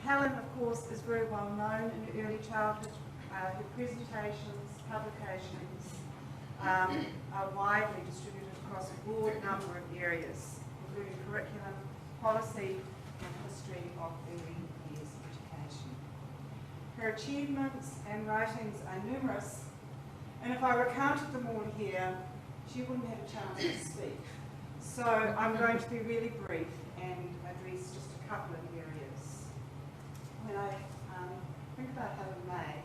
Helen, of course, is very well known in early childhood. Her presentations, publications are widely distributed across a broad number of areas, including curriculum, policy, and history of early years education. Her achievements and writings are numerous, and if I recounted them all here, she wouldn't have a chance to speak. So I'm going to be really brief and address just a couple of areas. When I think about Helen May,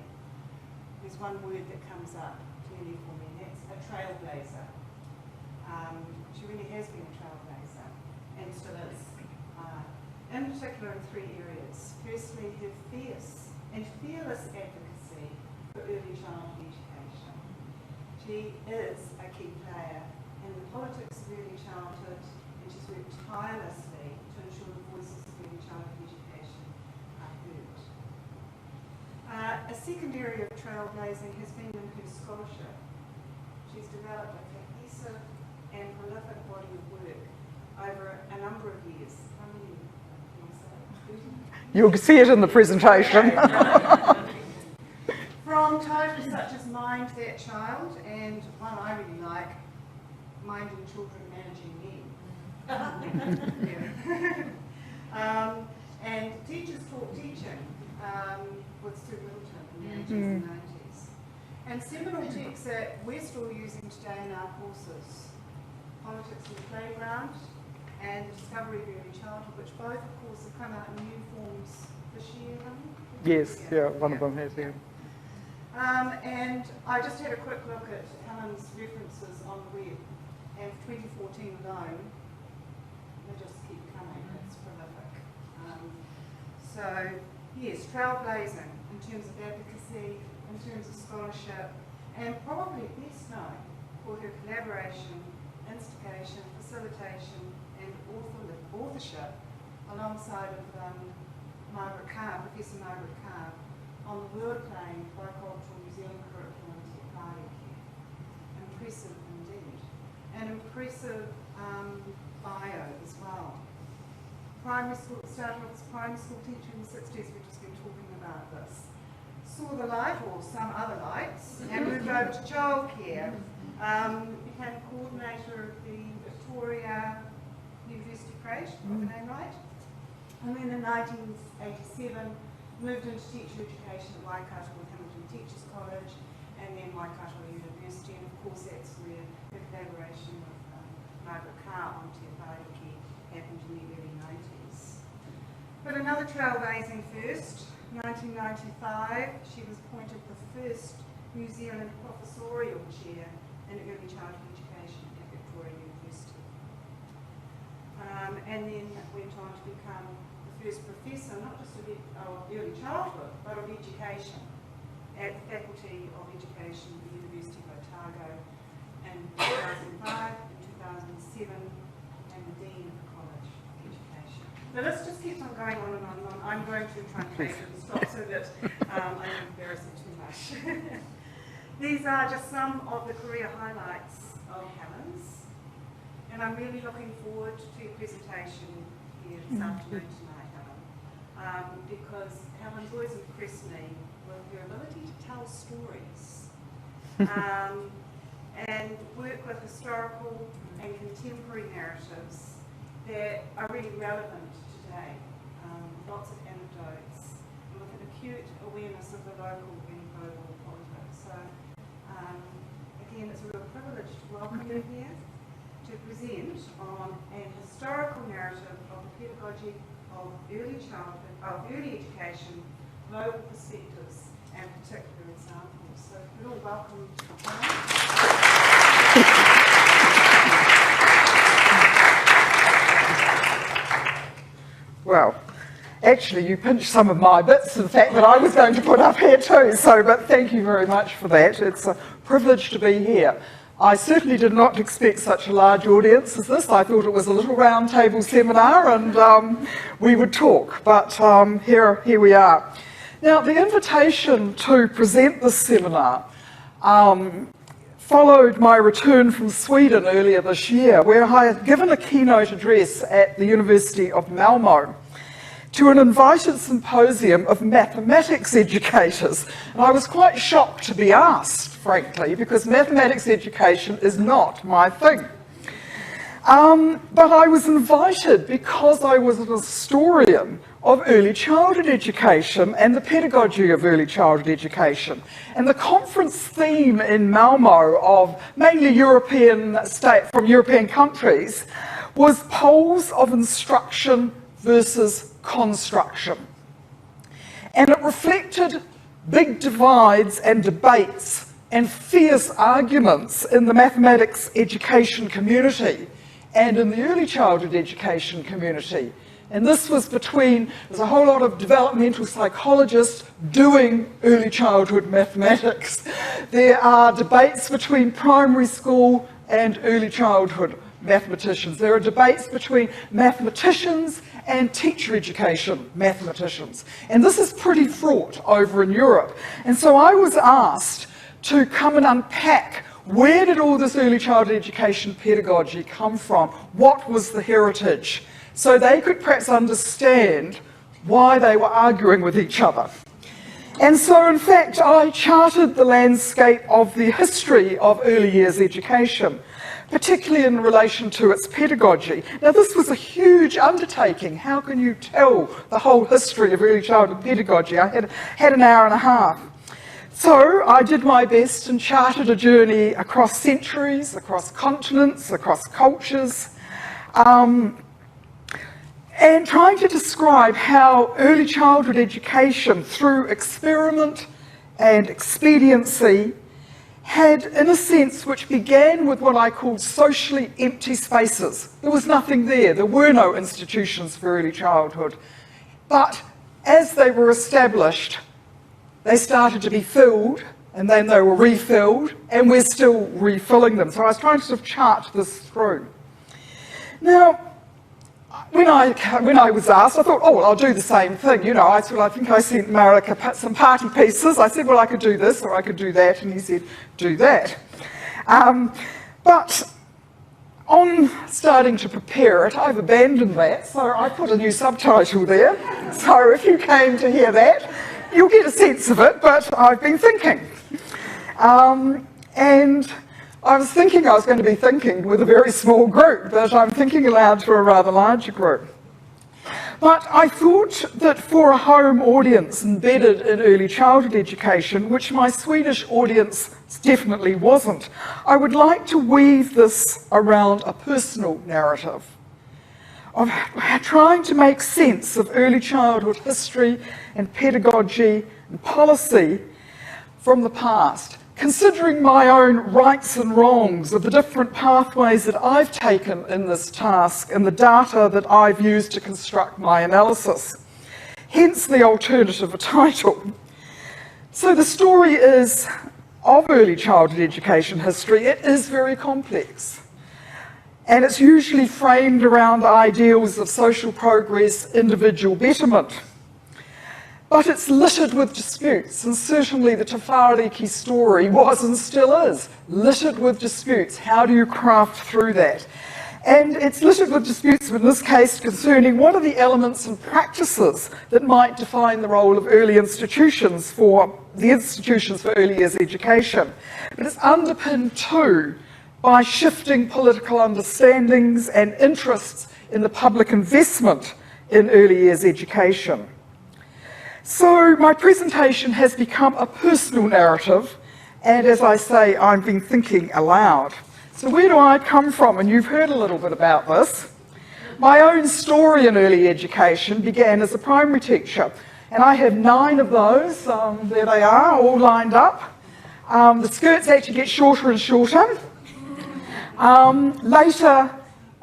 there's one word that comes up clearly for me, and that's a trailblazer. She really has been a trailblazer, and still is. In particular in three areas. Firstly, her fierce and fearless advocacy for early childhood education. She is a key player in the politics of early childhood, and she's worked tirelessly to ensure the voices of early childhood education are heard. A second area of trailblazing has been in her scholarship. She's developed a cohesive and prolific body of work over a number of years. How many can I say? You'll see it in the presentation. From titles such as Mind That Child, and one I really like, Minding Children Managing Men. And Teachers Taught Teaching with Sue Middleton in the 80s and 90s. And seminal texts that we're still using today in our courses, Politics in the Playground and Discovery of Early Childhood, which both, of course, have come out in new forms this year. Yes, yeah, one of them has, yeah. And I just had a quick look at Helen's references on the web, and for 2014 alone, they just keep coming. It's prolific. So, yes, trailblazing in terms of advocacy, in terms of scholarship, and probably best known for her collaboration, instigation, facilitation, and authorship alongside of Margaret Carr, Professor Margaret Carr, on the world-claimed bicultural New Zealand curriculum to Pedagogy. Impressive indeed. An impressive bio as well. Primary school, started off as primary school teacher in the 60s, we've just been talking about this. Saw the light, or some other lights, and moved over to childcare. Became coordinator of the Victoria University Crèche, got the name right? And then in 1987, moved into teacher education at Waikato with Hamilton Teachers College, and then Waikato University, and of course that's where the collaboration with Margaret Carr on Te Pedagogy happened in the early 90s. But another trailblazing first, 1995, she was appointed the first New Zealand professorial chair in early childhood education at Victoria University. And then went on to become the first professor, not just of early childhood, but of education at the Faculty of Education at the University of Otago in 2005 and 2007, and the Dean of the College of Education. The list just keeps on going on and on and on. I'm going to truncate it and stop so that I don't embarrass it too much. These are just some of the career highlights of Helen's, and I'm really looking forward to your presentation here this afternoon tonight, Helen, because Helen's always impressed me with her ability to tell stories and work with historical and contemporary narratives that are really relevant today, lots of anecdotes, and with an acute awareness of the local and global politics. So, again, it's a real privilege to welcome you here to present on an historical narrative of the pedagogy of early childhood, of early education, global perspectives, and particular examples. So, you're all welcome. Well, actually, you pinched some of my bits of the fact that I was going to put up here too, but thank you very much for that. It's a privilege to be here. I certainly did not expect such a large audience as this. I thought it was a little round table seminar and we would talk, but here we are. Now, the invitation to present this seminar followed my return from Sweden earlier this year, where I had given a keynote address at the University of Malmö. to an invited symposium of mathematics educators. And I was quite shocked to be asked, frankly, because mathematics education is not my thing. But I was invited because I was an historian of early childhood education and the pedagogy of early childhood education. And the conference theme in Malmo of mainly from European countries was poles of instruction versus construction. And it reflected big divides and debates and fierce arguments in the mathematics education community and in the early childhood education community. And this was there's a whole lot of developmental psychologists doing early childhood mathematics. There are debates between primary school and early childhood mathematicians. There are debates between mathematicians and teacher education mathematicians. And this is pretty fraught over in Europe. And so I was asked to come and unpack, where did all this early childhood education pedagogy come from? What was the heritage? So they could perhaps understand why they were arguing with each other. And so, in fact, I charted the landscape of the history of early years education, particularly in relation to its pedagogy. Now, this was a huge undertaking. How can you tell the whole history of early childhood pedagogy? I had an hour and a half. So I did my best and charted a journey across centuries, across continents, across cultures, and trying to describe how early childhood education, through experiment and expediency, had, in a sense, which began with what I called socially empty spaces. There was nothing there. There were no institutions for early childhood. But as they were established, they started to be filled, and then they were refilled, and we're still refilling them. So I was trying to sort of chart this through. Now, when I was asked, I thought, oh, well, I'll do the same thing. You know, I think I sent Marek some party pieces. I said, well, I could do this or I could do that, and he said, do that. But on starting to prepare it, I've abandoned that, so I put a new subtitle there. So if you came to hear that, you'll get a sense of it, but I've been thinking. And I was thinking I was going to be thinking with a very small group, but I'm thinking aloud to a rather larger group. But I thought that for a home audience embedded in early childhood education, which my Swedish audience definitely wasn't, I would like to weave this around a personal narrative of trying to make sense of early childhood history and pedagogy and policy from the past, considering my own rights and wrongs of the different pathways that I've taken in this task and the data that I've used to construct my analysis. Hence the alternative title. So the story is of early childhood education history. It is very complex. And it's usually framed around ideals of social progress, individual betterment. But it's littered with disputes, and certainly the Te Whāriki story was and still is littered with disputes. How do you craft through that? And it's littered with disputes, in this case, concerning what are the elements and practices that might define the role of early institutions for early years education. But it's underpinned too by shifting political understandings and interests in the public investment in early years education. So my presentation has become a personal narrative, and as I say, I've been thinking aloud. So where do I come from? And you've heard a little bit about this. My own story in early education began as a primary teacher, and I have 9 of those. There they are, all lined up. The skirts actually get shorter and shorter. Later,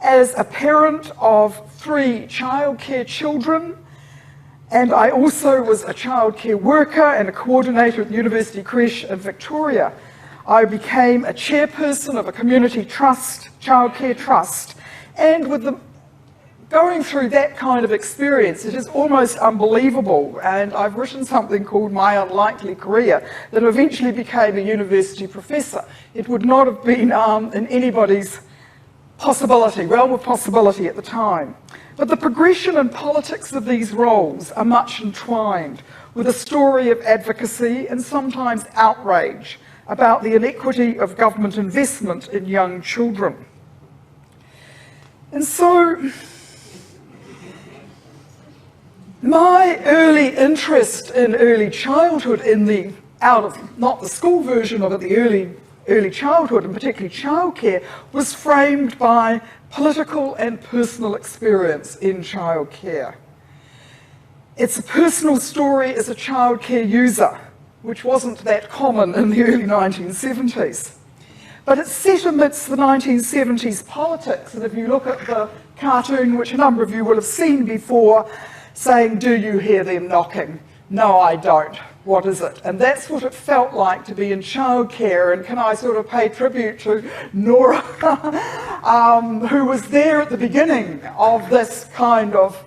as a parent of 3 childcare children, and I also was a childcare worker and a coordinator at the University Creche in Victoria. I became a chairperson of a community trust, childcare trust, and with going through that kind of experience, it is almost unbelievable. And I've written something called My Unlikely Career that eventually became a university professor. It would not have been in anybody's realm of possibility at the time. But the progression and politics of these roles are much entwined with a story of advocacy and sometimes outrage about the inequity of government investment in young children. And so, my early interest in early childhood not the school version of it, the early childhood, and particularly childcare, was framed by political and personal experience in childcare. It's a personal story as a childcare user, which wasn't that common in the early 1970s. But it's set amidst the 1970s politics, and if you look at the cartoon, which a number of you will have seen before, saying, "Do you hear them knocking?" "No, I don't. What is it?" And that's what it felt like to be in childcare. And can I sort of pay tribute to Nora, who was there at the beginning of this kind of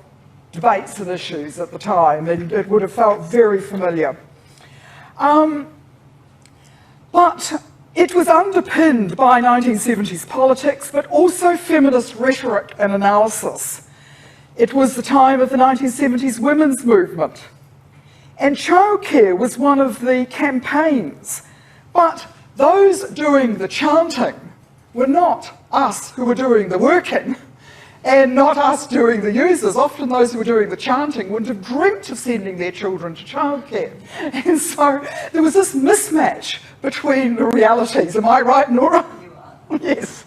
debates and issues at the time, and it would have felt very familiar. But it was underpinned by 1970s politics, but also feminist rhetoric and analysis. It was the time of the 1970s women's movement. And childcare was one of the campaigns. But those doing the chanting were not us who were doing the working, and not us doing the users. Often those who were doing the chanting wouldn't have dreamt of sending their children to childcare. And so there was this mismatch between the realities. Am I right, Nora? You are. Yes.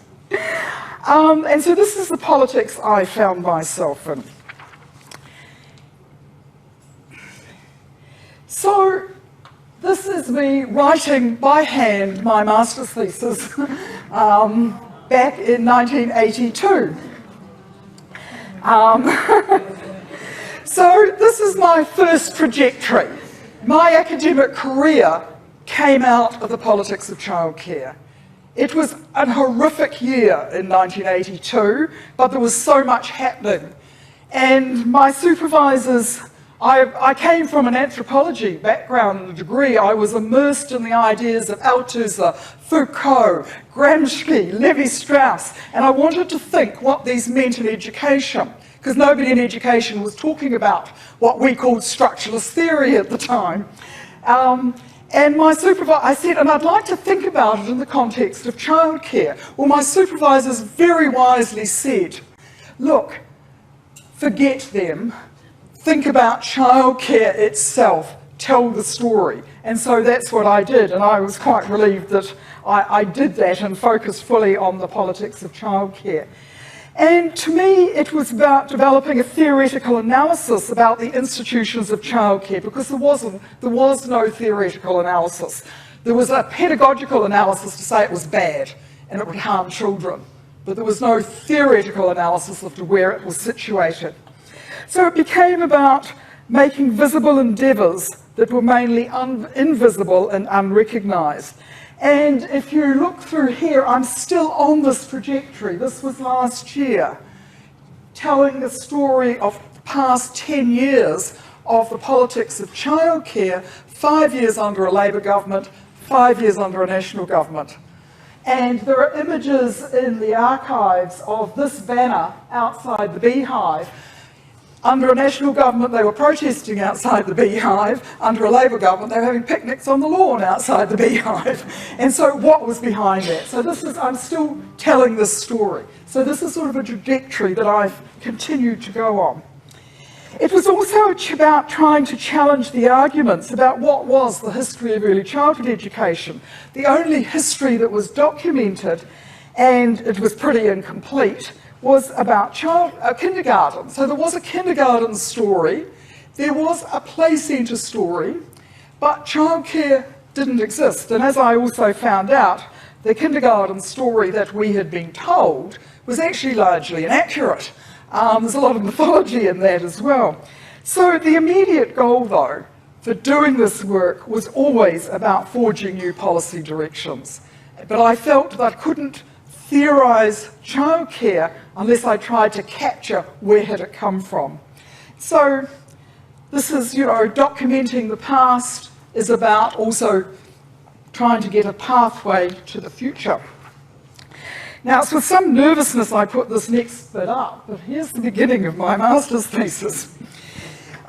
And so this is the politics I found myself in. So this is me writing by hand my master's thesis back in 1982. So this is my first trajectory. My academic career came out of the politics of childcare. It was a horrific year in 1982, but there was so much happening. And my supervisors, I came from an anthropology background and a degree. I was immersed in the ideas of Althusser, Foucault, Gramsci, Levi-Strauss, and I wanted to think what these meant in education, because nobody in education was talking about what we called structuralist theory at the time. And my supervisor, I said, and I'd like to think about it in the context of childcare. Well, my supervisors very wisely said, look, forget them. Think about childcare itself, tell the story. And so that's what I did, and I was quite relieved that I did that and focused fully on the politics of childcare. And to me, it was about developing a theoretical analysis about the institutions of childcare, because there was no theoretical analysis. There was a pedagogical analysis to say it was bad and it would harm children, but there was no theoretical analysis of where it was situated. So it became about making visible endeavours that were mainly invisible and unrecognised. And if you look through here, I'm still on this trajectory. This was last year, telling the story of the past 10 years of the politics of childcare, 5 years under a Labour government, 5 years under a National government. And there are images in the archives of this banner outside the Beehive. Under a National government, they were protesting outside the Beehive. Under a Labour government, they were having picnics on the lawn outside the Beehive. And so what was behind that? So I'm still telling this story. So this is sort of a trajectory that I've continued to go on. It was also about trying to challenge the arguments about what was the history of early childhood education. The only history that was documented, and it was pretty incomplete, was about kindergarten. So there was a kindergarten story, there was a play centre story, but childcare didn't exist. And as I also found out, the kindergarten story that we had been told was actually largely inaccurate. There's a lot of mythology in that as well. So the immediate goal, though, for doing this work was always about forging new policy directions. But I felt that I couldn't theorise childcare unless I tried to capture where had it come from. So this is, documenting the past is about also trying to get a pathway to the future. Now, it's with some nervousness I put this next bit up, but here's the beginning of my master's thesis.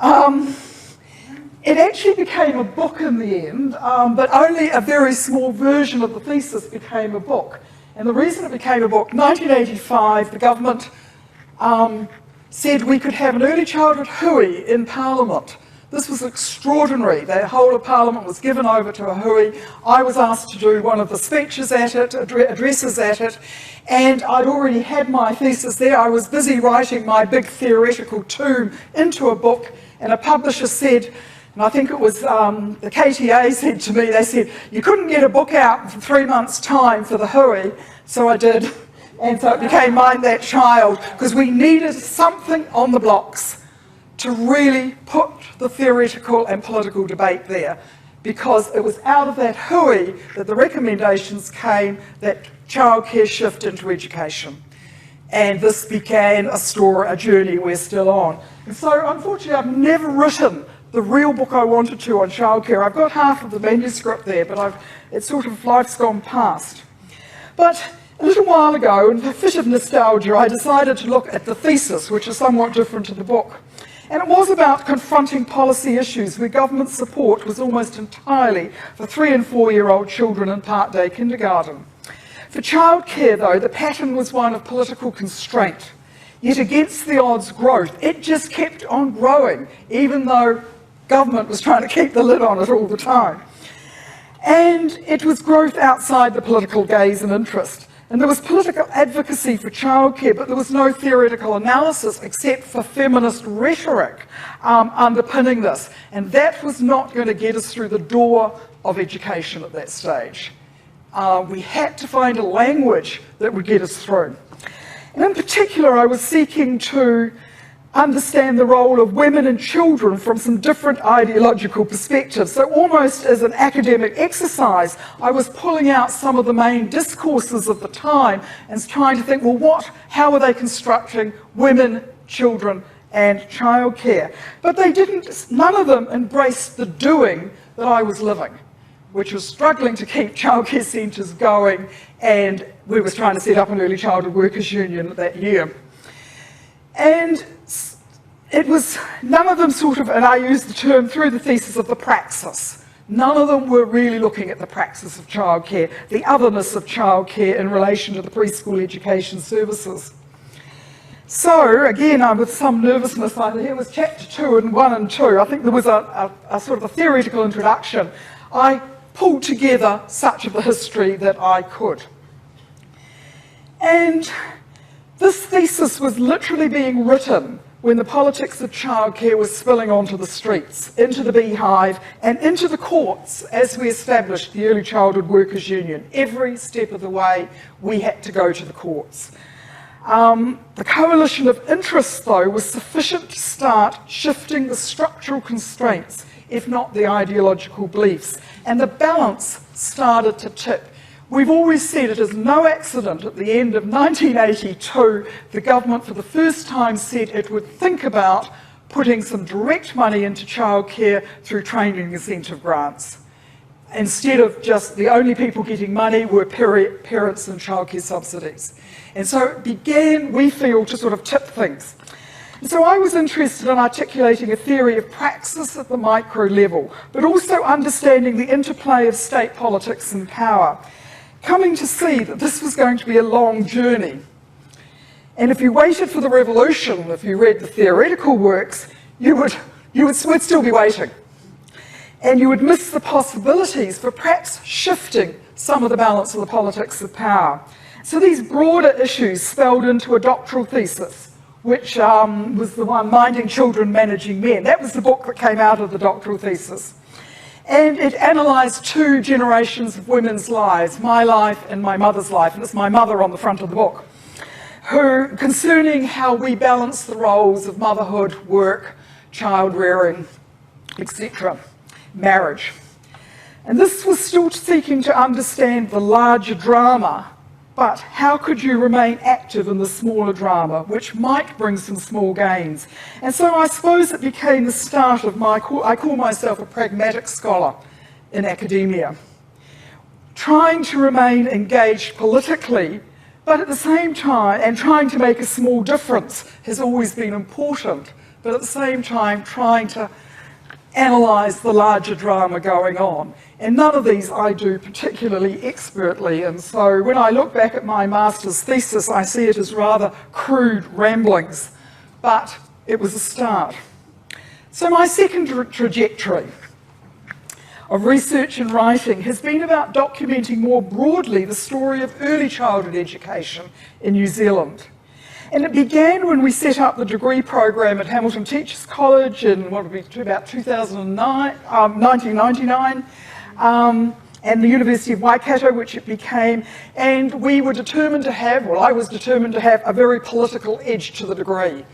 It actually became a book in the end, but only a very small version of the thesis became a book. And the reason it became a book, 1985, the government said we could have an early childhood hui in Parliament. This was extraordinary. The whole of Parliament was given over to a hui. I was asked to do one of the speeches at it, addresses at it, and I'd already had my thesis there. I was busy writing my big theoretical tome into a book, and a publisher said, and I think it was the KTA said to me, they said, you couldn't get a book out for 3 months' time for the hui, so I did. And so it became Mind That Child, because we needed something on the blocks to really put the theoretical and political debate there, because it was out of that hui that the recommendations came that childcare shift into education. And this began a journey we're still on. And so unfortunately I've never written the real book I wanted to on childcare. I've got half of the manuscript there, but it's sort of life's gone past. But a little while ago, in a fit of nostalgia, I decided to look at the thesis, which is somewhat different to the book. And it was about confronting policy issues where government support was almost entirely for 3- and 4-year-old children in part-day kindergarten. For childcare, though, the pattern was one of political constraint. Yet against the odds growth, it just kept on growing, even though government was trying to keep the lid on it all the time. And it was growth outside the political gaze and interest. And there was political advocacy for childcare, but there was no theoretical analysis except for feminist rhetoric underpinning this. And that was not going to get us through the door of education at that stage. We had to find a language that would get us through. And in particular, I was seeking to understand the role of women and children from some different ideological perspectives. So almost as an academic exercise, I was pulling out some of the main discourses of the time and trying to think, well, how are they constructing women, children, and childcare? But none of them embraced the doing that I was living, which was struggling to keep childcare centres going, and we were trying to set up an early childhood workers union that year. And it was, none of them and I use the term through the thesis of the praxis. None of them were really looking at the praxis of childcare, the otherness of childcare in relation to the preschool education services. So, again, I'm with some nervousness. Here was chapter 2 and 1 and 2. I think there was a sort of a theoretical introduction. I pulled together such of the history that I could. And this thesis was literally being written when the politics of childcare was spilling onto the streets, into the beehive, and into the courts as we established the Early Childhood Workers Union. Every step of the way, we had to go to the courts. The coalition of interests, though, was sufficient to start shifting the structural constraints, if not the ideological beliefs, and the balance started to tip. We've always said it is no accident at the end of 1982, the government for the first time said it would think about putting some direct money into childcare through training incentive grants. Instead of just the only people getting money were parents and childcare subsidies. And so it began, we feel, to sort of tip things. And so I was interested in articulating a theory of praxis at the micro level, but also understanding the interplay of state politics and power, coming to see that this was going to be a long journey. And if you waited for the revolution, if you read the theoretical works, you would still be waiting. And you would miss the possibilities for perhaps shifting some of the balance of the politics of power. So these broader issues spelled into a doctoral thesis, which was the one, Minding Children, Managing Men. That was the book that came out of the doctoral thesis. And it analysed 2 generations of women's lives, my life and my mother's life, and it's my mother on the front of the book, concerning how we balance the roles of motherhood, work, child rearing, etc., marriage. And this was still seeking to understand the larger drama, but how could you remain active in the smaller drama, which might bring some small gains? And so I suppose it became the start of I call myself a pragmatic scholar in academia, trying to remain engaged politically, But at the same time, and trying to make a small difference has always been important, but at the same time trying to analyse the larger drama going on. And none of these I do particularly expertly, and so when I look back at my master's thesis, I see it as rather crude ramblings, but it was a start. So my second trajectory of research and writing has been about documenting more broadly the story of early childhood education in New Zealand. And it began when we set up the degree program at Hamilton Teachers College in what would be about 1999, and the University of Waikato, which it became, and we were determined to have, well, I was determined to have a very political edge to the degree.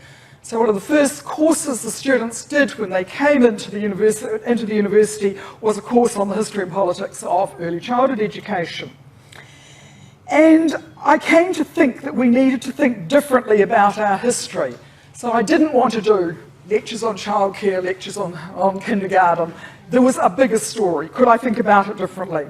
So one of the first courses the students did when they came into the university was a course on the history and politics of early childhood education. And I came to think that we needed to think differently about our history. So I didn't want to do lectures on childcare, lectures on kindergarten. There was a bigger story. Could I think about it differently?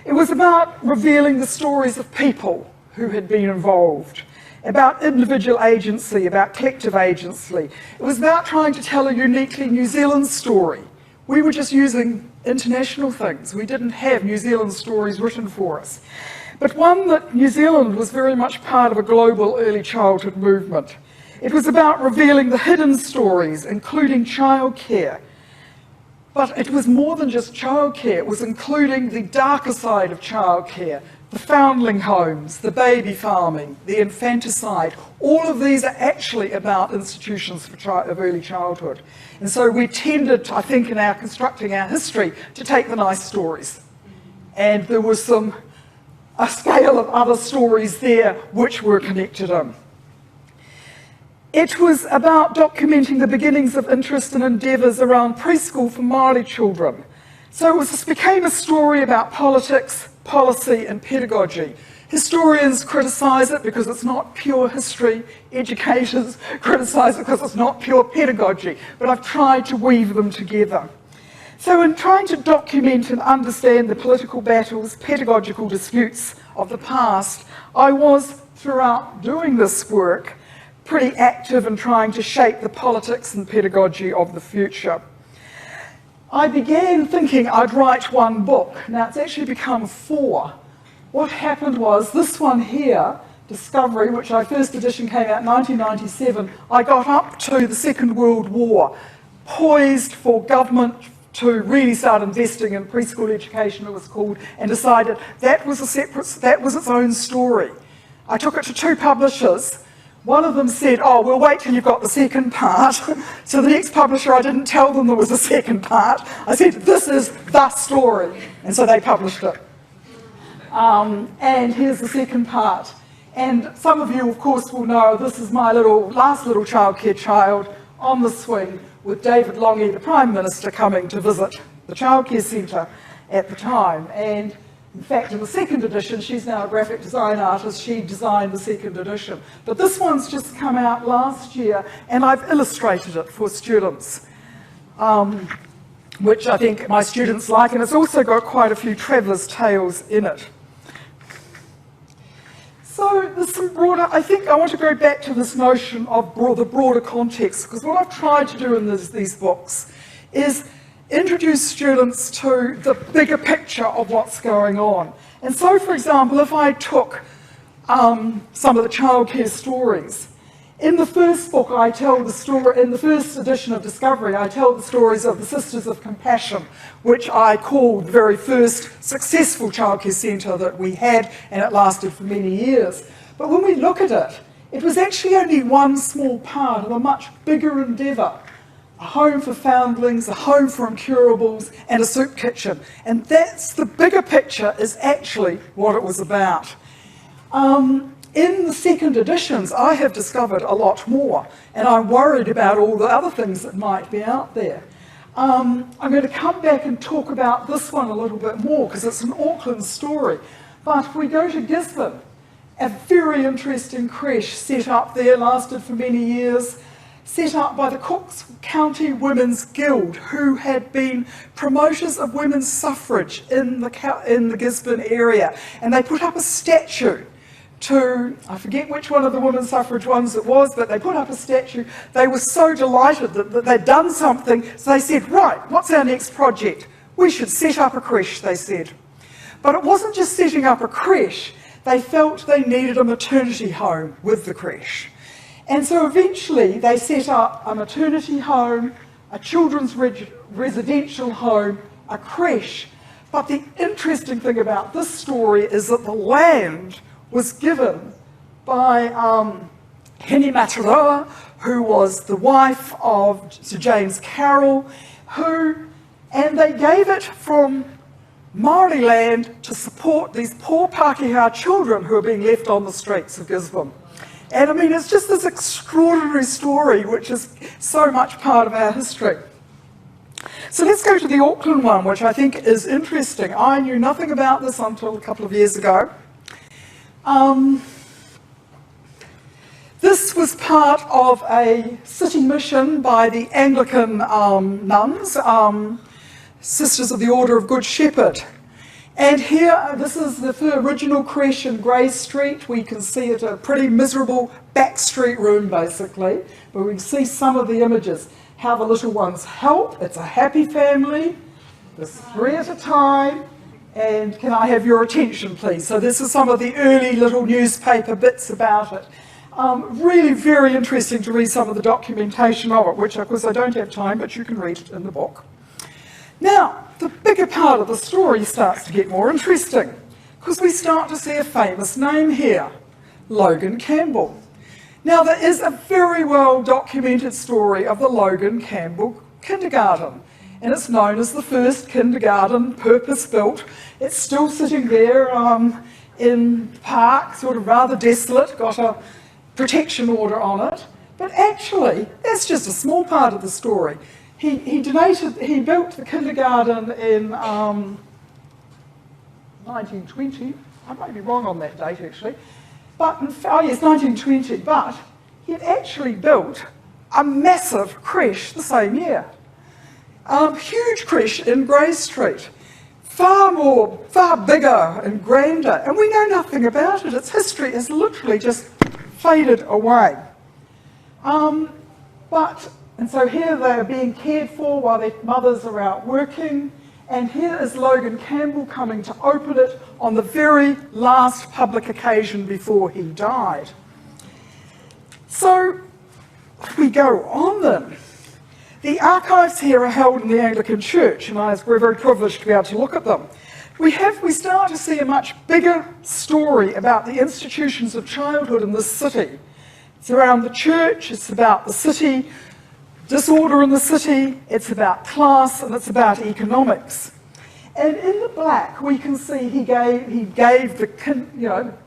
It was about revealing the stories of people who had been involved, about individual agency, about collective agency. It was about trying to tell a uniquely New Zealand story. We were just using international things. We didn't have New Zealand stories written for us. But one that New Zealand was very much part of a global early childhood movement. It was about revealing the hidden stories, including childcare. But it was more than just childcare. It was including the darker side of childcare, the foundling homes, the baby farming, the infanticide. All of these are actually about institutions of early childhood. And so we tended, I think, in our constructing our history, to take the nice stories. And there was a scale of other stories there which were connected in. It was about documenting the beginnings of interest and endeavours around preschool for Māori children. So it became a story about politics, policy and pedagogy. Historians criticise it because it's not pure history, educators criticise it because it's not pure pedagogy, but I've tried to weave them together. So in trying to document and understand the political battles, pedagogical disputes of the past, I was, throughout doing this work, pretty active in trying to shape the politics and pedagogy of the future. I began thinking I'd write one book. Now it's actually become 4. What happened was this one here, Discovery, which our first edition came out in 1997, I got up to the Second World War, poised for government to really start investing in preschool education, it was called, and decided that was its own story. I took it to 2 publishers. One of them said, oh, we'll wait till you've got the second part. So the next publisher, I didn't tell them there was a second part. I said, this is the story. And so they published it. And here's the second part. And some of you, of course, will know this is my last little childcare child on the swing with David Longy, the Prime Minister, coming to visit the childcare centre at the time. And in fact, in the second edition, she's now a graphic design artist. She designed the second edition. But this one's just come out last year, and I've illustrated it for students, which I think my students like. And it's also got quite a few traveller's tales in it. So there's some broader, I think I want to go back to this notion of the broader context, because what I've tried to do in these books is introduce students to the bigger picture of what's going on. And so, for example, if I took some of the childcare stories, in the first book I tell the story, in the first edition of Discovery, I tell the stories of the Sisters of Compassion, which I called the very first successful childcare centre that we had, and it lasted for many years. But when we look at it, it was actually only one small part of a much bigger endeavour. A home for foundlings, a home for incurables, and a soup kitchen. And that's the bigger picture is actually what it was about. In the second editions, I have discovered a lot more, and I'm worried about all the other things that might be out there. I'm going to come back and talk about this one a little bit more, because it's an Auckland story. But if we go to Gisborne, a very interesting creche set up there, lasted for many years, set up by the Cooks County Women's Guild, who had been promoters of women's suffrage in the Gisborne area. And they put up a statue to, I forget which one of the women's suffrage ones it was, but they put up a statue. They were so delighted that they'd done something, so they said, right, what's our next project? We should set up a creche, they said. But it wasn't just setting up a creche, they felt they needed a maternity home with the creche. And so eventually they set up a maternity home, a children's residential home, a creche. But the interesting thing about this story is that the land was given by Hene Mataroa, who was the wife of Sir James Carroll, and they gave it from Māori land to support these poor Pākehā children who are being left on the streets of Gisborne. And I mean, it's just this extraordinary story which is so much part of our history. So let's go to the Auckland one, which I think is interesting. I knew nothing about this until a couple of years ago. This was part of a city mission by the Anglican nuns, Sisters of the Order of Good Shepherd. And here, this is the original creche in Grey Street. We can see it, a pretty miserable back street room basically, but we can see some of the images, how the little ones help. It's a happy family, there's 3 at a time, and can I have your attention please? So this is some of the early little newspaper bits about it. Really very interesting to read some of the documentation of it, which of course I don't have time, but you can read it in the book. Now, the bigger part of the story starts to get more interesting, because we start to see a famous name here, Logan Campbell. Now, there is a very well documented story of the Logan Campbell kindergarten, and it's known as the first kindergarten purpose-built. It's still sitting there in the park, sort of rather desolate, got a protection order on it, but actually, that's just a small part of the story. He built the kindergarten in 1920. I might be wrong on that date actually. But, oh yes, 1920. But he had actually built a massive creche the same year. Huge creche in Grey Street. Far bigger and grander. And we know nothing about it. Its history has literally just faded away. And so here they are being cared for while their mothers are out working. And here is Logan Campbell coming to open it on the very last public occasion before he died. So if we go on then, the archives here are held in the Anglican Church, and we're very privileged to be able to look at them. We start to see a much bigger story about the institutions of childhood in this city. It's around the church, it's about the city, disorder in the city, it's about class, and it's about economics. And in the black, we can see he gave the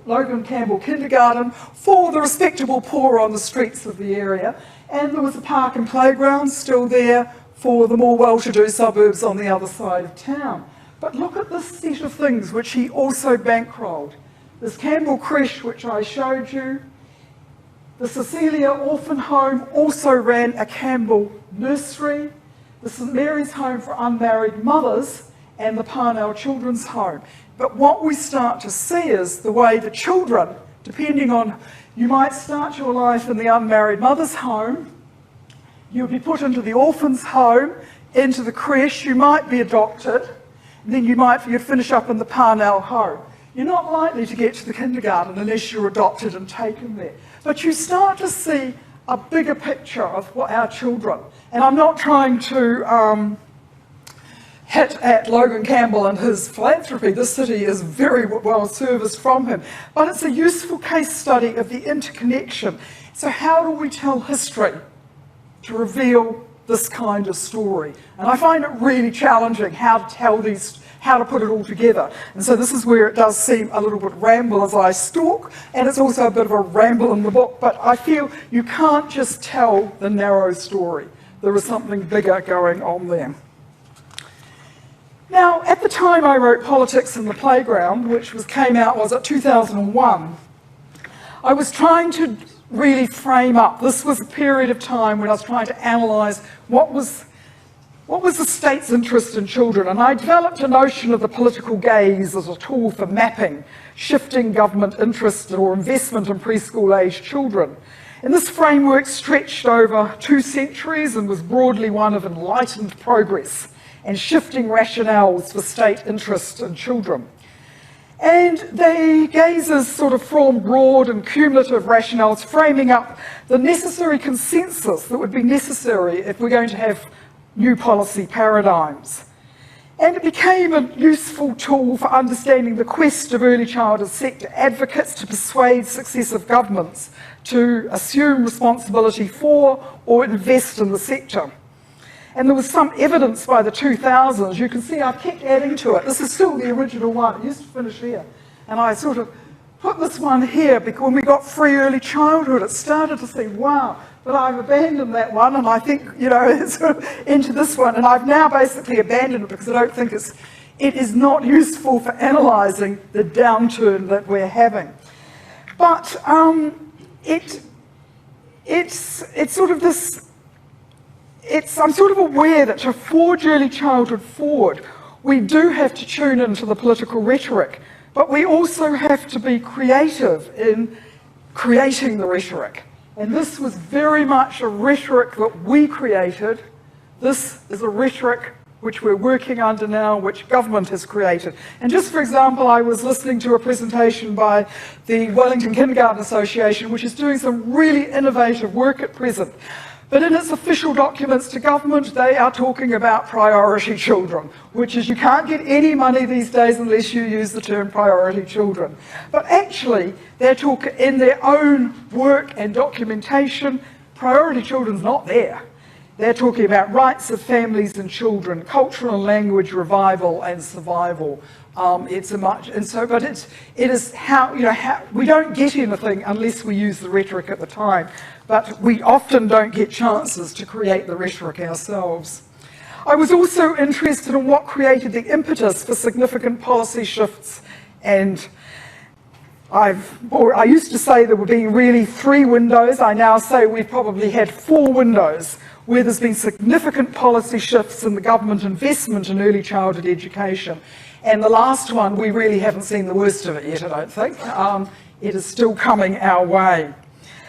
Logan Campbell kindergarten for the respectable poor on the streets of the area, and there was a park and playground still there for the more well-to-do suburbs on the other side of town. But look at this set of things which he also bankrolled. This Campbell creche, which I showed you. The Cecilia Orphan Home also ran a Campbell nursery, the St Mary's Home for Unmarried Mothers, and the Parnell Children's Home. But what we start to see is the way the children, depending on, you might start your life in the unmarried mother's home, you'll be put into the orphan's home, into the creche, you might be adopted, and then you'd finish up in the Parnell home. You're not likely to get to the kindergarten unless you're adopted and taken there. But you start to see a bigger picture of what our children, and I'm not trying to hit at Logan Campbell and his philanthropy. This city is very well serviced from him, but it's a useful case study of the interconnection. So how do we tell history to reveal this kind of story? And I find it really challenging how to tell these, how to put it all together. And so this is where it does seem a little bit ramble as I stalk, and it's also a bit of a ramble in the book, but I feel you can't just tell the narrow story. There is something bigger going on there. Now, at the time I wrote Politics in the Playground, which came out, was it 2001, I was trying to really frame up. This was a period of time when I was trying to analyse what was what was the state's interest in children? And I developed a notion of the political gaze as a tool for mapping shifting government interest or investment in preschool-aged children. And this framework stretched over 2 centuries and was broadly one of enlightened progress and shifting rationales for state interest in children. And the gazes sort of formed broad and cumulative rationales framing up the necessary consensus that would be necessary if we're going to have new policy paradigms. And it became a useful tool for understanding the quest of early childhood sector advocates to persuade successive governments to assume responsibility for or invest in the sector. And there was some evidence by the 2000s. You can see I've kept adding to it. This is still the original one. It used to finish here. And I sort of put this one here because when we got free early childhood, it started to seem, wow, but I've abandoned that one, and I think, you know, it's sort of into this one. And I've now basically abandoned it because I don't think it is not useful for analysing the downturn that we're having. But it's sort of this, I'm sort of aware that to forge early childhood forward, we do have to tune into the political rhetoric, but we also have to be creative in creating the rhetoric. And this was very much a rhetoric that we created. This is a rhetoric which we're working under now, which government has created. And just for example, I was listening to a presentation by the Wellington Kindergarten Association, which is doing some really innovative work at present. But in its official documents to government, they are talking about priority children, which is you can't get any money these days unless you use the term priority children. But actually, they're talking in their own work and documentation, priority children's not there. They're talking about rights of families and children, cultural and language revival and survival. But it is how, you know, how we don't get anything unless we use the rhetoric at the time. But we often don't get chances to create the rhetoric ourselves. I was also interested in what created the impetus for significant policy shifts, and I used to say there were being really 3 windows. I now say we've probably had 4 windows where there's been significant policy shifts in the government investment in early childhood education. And the last one, we really haven't seen the worst of it yet, I don't think. It is still coming our way.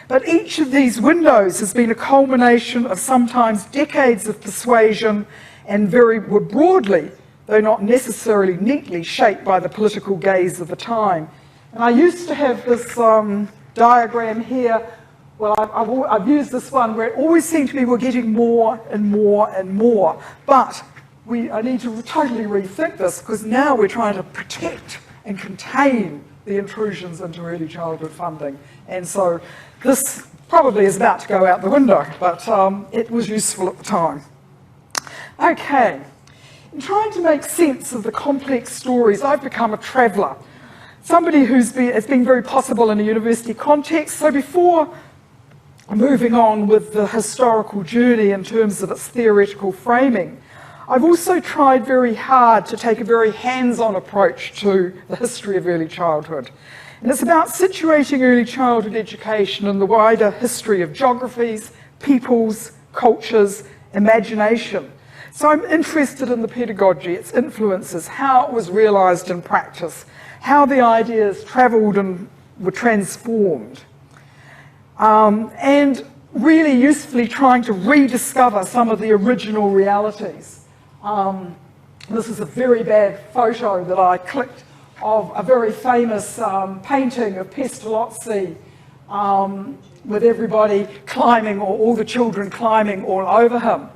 But each of these windows has been a culmination of sometimes decades of persuasion and very broadly, though not necessarily neatly, shaped by the political gaze of the time. And I used to have this diagram here. Well, I've used this one where it always seemed to me we're getting more and more and more. But I need to totally rethink this because now we're trying to protect and contain the intrusions into early childhood funding. And so this probably is about to go out the window, but it was useful at the time. Okay, in trying to make sense of the complex stories, I've become a traveller, somebody it's been very possible in a university context. So before moving on with the historical journey in terms of its theoretical framing, I've also tried very hard to take a very hands-on approach to the history of early childhood. And it's about situating early childhood education in the wider history of geographies, peoples, cultures, imagination. So I'm interested in the pedagogy, its influences, how it was realised in practice, how the ideas travelled and were transformed. And really usefully trying to rediscover some of the original realities. This is a very bad photo that I clicked of a very famous painting of Pestalozzi with everybody climbing, or all the children climbing all over him.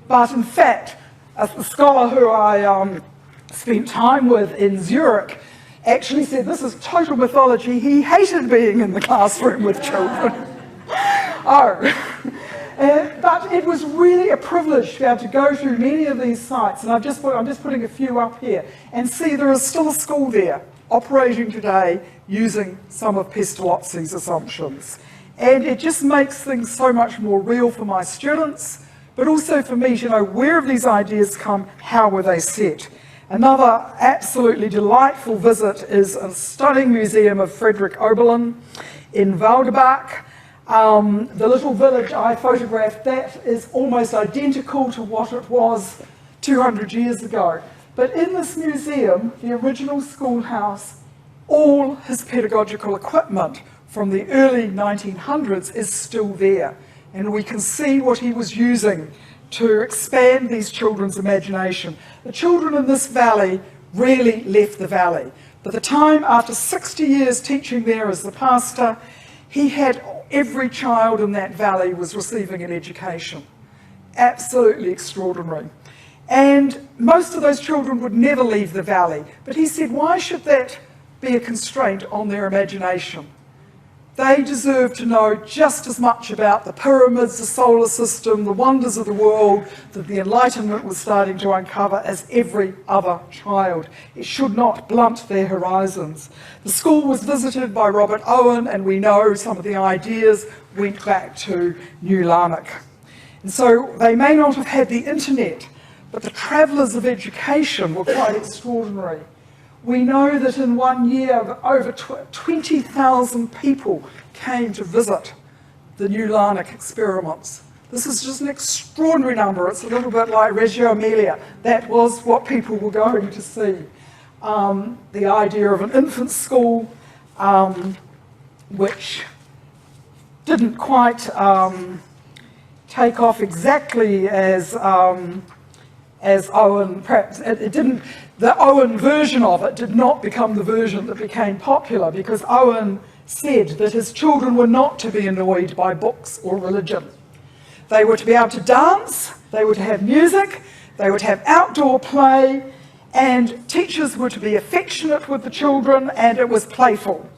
But in fact, a scholar who I spent time with in Zurich actually said this is total mythology. He hated being in the classroom with children. But it was really a privilege to be able to go through many of these sites, and I'm just putting a few up here, and see there is still a school there operating today using some of Pestalozzi's assumptions. And it just makes things so much more real for my students, but also for me to know where have these ideas come, how were they set. Another absolutely delightful visit is a stunning museum of Frederick Oberlin in Waldebach. The little village I photographed, that is almost identical to what it was 200 years ago. But in this museum, the original schoolhouse, all his pedagogical equipment from the early 1900s is still there. And we can see what he was using to expand these children's imagination. The children in this valley rarely left the valley. By the time, after 60 years teaching there as the pastor, he had every child in that valley was receiving an education. Absolutely extraordinary. And most of those children would never leave the valley. But he said, why should that be a constraint on their imagination? They deserve to know just as much about the pyramids, the solar system, the wonders of the world that the Enlightenment was starting to uncover as every other child. It should not blunt their horizons. The school was visited by Robert Owen, and we know some of the ideas went back to New Lamech. And so they may not have had the internet, but the travellers of education were quite extraordinary. We know that in 1 year, over 20,000 people came to visit the New Lamech experiments. This is just an extraordinary number. It's a little bit like Reggio Emilia. That was what people were going to see. The idea of an infant school, which didn't quite take off exactly as Owen, perhaps it didn't. The Owen version of it did not become the version that became popular, because Owen said that his children were not to be annoyed by books or religion. They were to be able to dance, they were to have music, they were to have outdoor play, and teachers were to be affectionate with the children, and it was playful.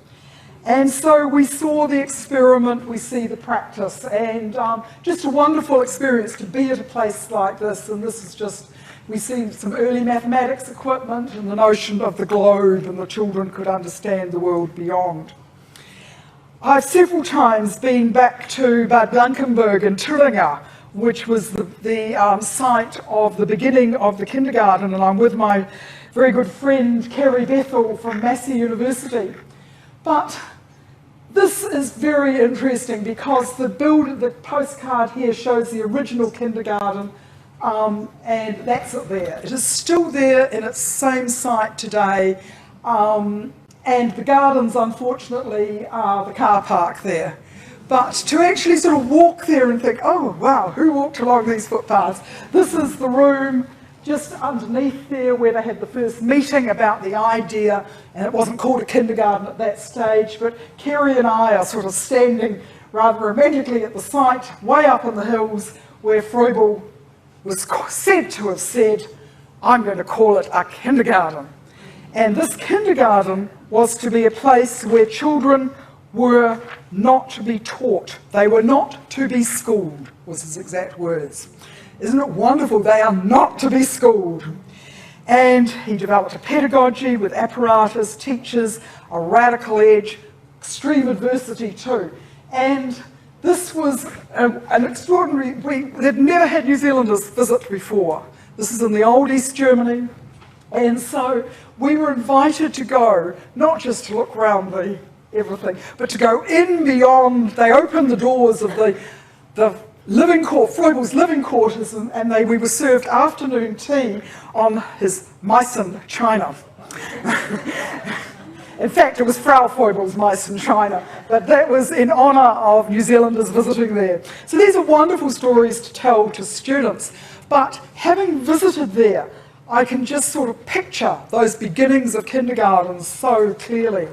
And so we saw the experiment, we see the practice, and just a wonderful experience to be at a place like this. And this is just, we see some early mathematics equipment and the notion of the globe, and the children could understand the world beyond. I've several times been back to Bad Blankenburg in Turinga, which was the site of the beginning of the kindergarten, and I'm with my very good friend Kerry Bethel from Massey University. But this is very interesting because the postcard here shows the original kindergarten, and that's it there. It is still there in its same site today, and the gardens, unfortunately, are the car park there. But to actually sort of walk there and think, oh wow, who walked along these footpaths? This is the room just underneath there where they had the first meeting about the idea, and it wasn't called a kindergarten at that stage, but Kerry and I are sort of standing rather romantically at the site, way up in the hills, where Froebel was said to have said, I'm going to call it a kindergarten. And this kindergarten was to be a place where children were not to be taught. They were not to be schooled, was his exact words. Isn't it wonderful? They are not to be schooled. And he developed a pedagogy with apparatus, teachers, a radical edge, extreme adversity too. And this was an extraordinary, they'd never had New Zealanders visit before. This is in the old East Germany. And so we were invited to go, not just to look around everything, but to go in beyond. They opened the doors of the living Froebel's living quarters, and we were served afternoon tea on his Meissen china. In fact, it was Frau Froebel's Meissen china, but that was in honour of New Zealanders visiting there. So these are wonderful stories to tell to students, but having visited there, I can just sort of picture those beginnings of kindergarten so clearly.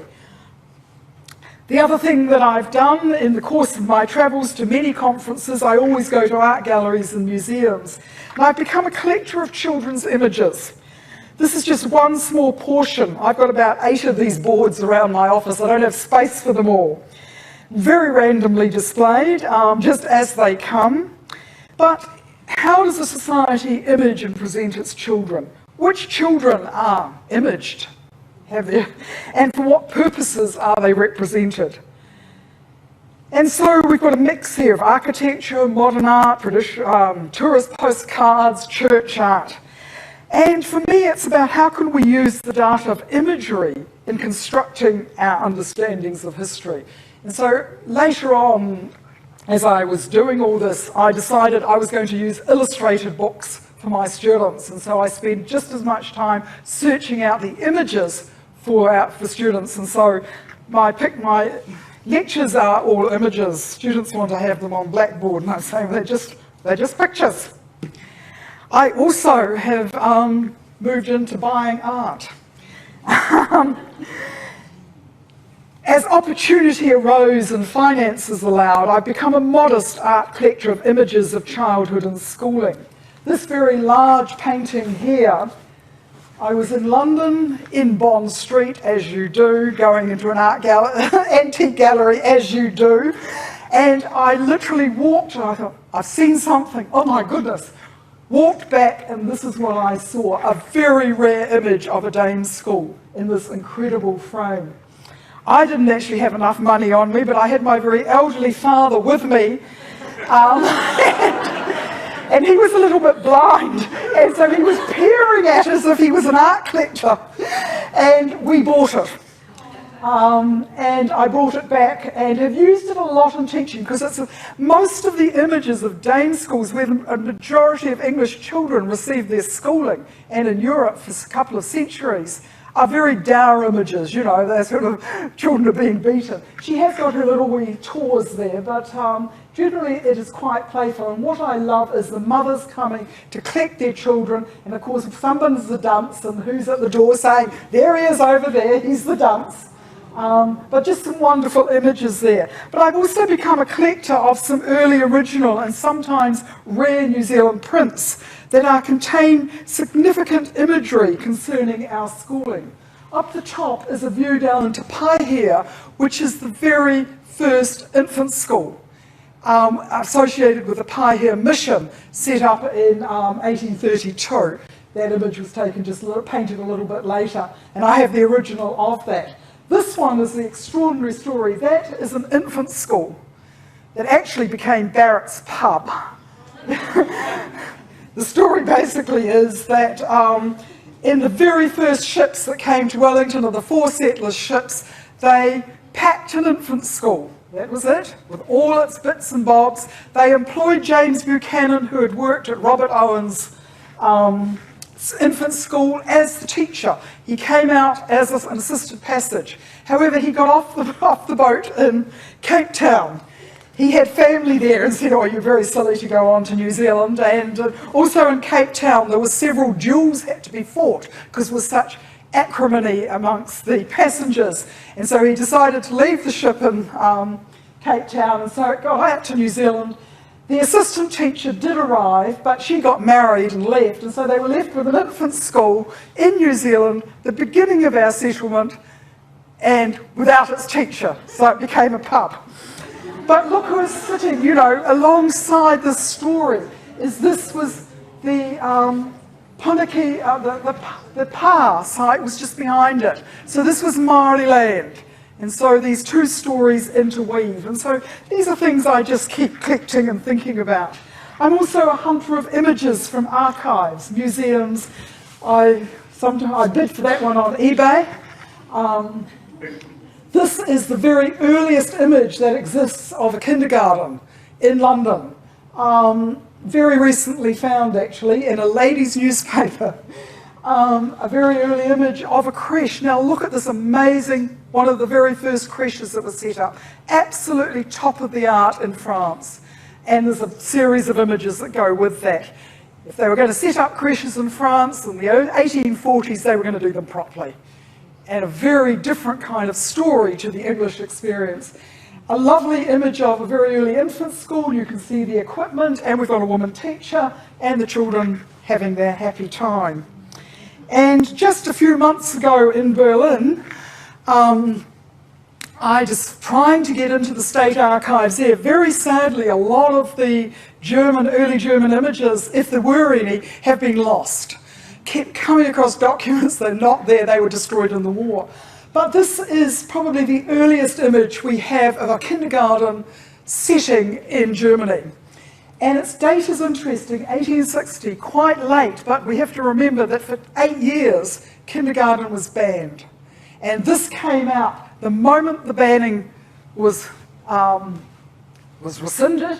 The other thing that I've done in the course of my travels to many conferences, I always go to art galleries and museums, and I've become a collector of children's images. This is just one small portion. I've got about 8 of these boards around my office. I don't have space for them all. Very randomly displayed, just as they come. But how does a society image and present its children? Which children are imaged? And for what purposes are they represented? And so we've got a mix here of architecture, modern art, tourist postcards, church art. And for me, it's about how can we use the data of imagery in constructing our understandings of history. And so later on, as I was doing all this, I decided I was going to use illustrated books for my students, and so I spend just as much time searching out the images for students, and so my lectures are all images. Students want to have them on Blackboard, and I'm saying they're just pictures. I also have moved into buying art. As opportunity arose and finances allowed, I've become a modest art collector of images of childhood and schooling. This very large painting here, I was in London, in Bond Street, as you do, going into an art antique gallery, as you do, and I literally walked, and I thought, I've seen something, oh my goodness. Walked back, and this is what I saw, a very rare image of a dame's school in this incredible frame. I didn't actually have enough money on me, but I had my very elderly father with me, and he was a little bit blind, and so he was peering at us as if he was an art collector, and we bought it. And I brought it back and have used it a lot in teaching, because most of the images of dame schools where a majority of English children received their schooling, and in Europe for a couple of centuries, are very dour images, you know, they're sort of children are being beaten. She has got her little wee tours there, but generally it is quite playful, and what I love is the mothers coming to collect their children, and of course if someone's the dunce, and who's at the door saying, there he is over there, he's the dunce. But just some wonderful images there. But I've also become a collector of some early original and sometimes rare New Zealand prints that contain significant imagery concerning our schooling. Up the top is a view down into Paihia, which is the very first infant school associated with the Paihia mission set up in 1832. That image was taken, painted a little bit later, and I have the original of that. This one is the extraordinary story. That is an infant school that actually became Barrett's pub. The story basically is that in the very first ships that came to Wellington, or the 4 settlers ships, they packed an infant school. That was it, with all its bits and bobs. They employed James Buchanan, who had worked at Robert Owen's infant school, as the teacher. He came out as an assisted passage. However, he got off the boat in Cape Town. He had family there and said, oh, you're very silly to go on to New Zealand. And also in Cape Town, there were several duels had to be fought because there was such acrimony amongst the passengers. And so he decided to leave the ship in Cape Town, and so it got out to New Zealand. The assistant teacher did arrive, but she got married and left, and so they were left with an infant school in New Zealand, the beginning of our settlement, and without its teacher, so it became a pub. But look who is sitting, you know, alongside this story, this was the Punaki, the Pa site was just behind it. So this was Māori land. And so these two stories interweave. And so these are things I just keep collecting and thinking about. I'm also a hunter of images from archives, museums. I bid for that one on eBay. This is the very earliest image that exists of a kindergarten in London. Very recently found, actually, in a ladies' newspaper. A very early image of a creche. Now look at this amazing, one of the very first creches that was set up. Absolutely top of the art in France. And there's a series of images that go with that. If they were going to set up creches in France in the 1840s, they were going to do them properly. And a very different kind of story to the English experience. A lovely image of a very early infant school. You can see the equipment, and we've got a woman teacher, and the children having their happy time. And just a few months ago in Berlin, I just trying to get into the state archives there. Very sadly, a lot of the early German images, if there were any, have been lost. Kept coming across documents, they're not there, they were destroyed in the war. But this is probably the earliest image we have of a kindergarten setting in Germany. And its date is interesting, 1860, quite late, but we have to remember that for 8 years, kindergarten was banned. And this came out the moment the banning was rescinded,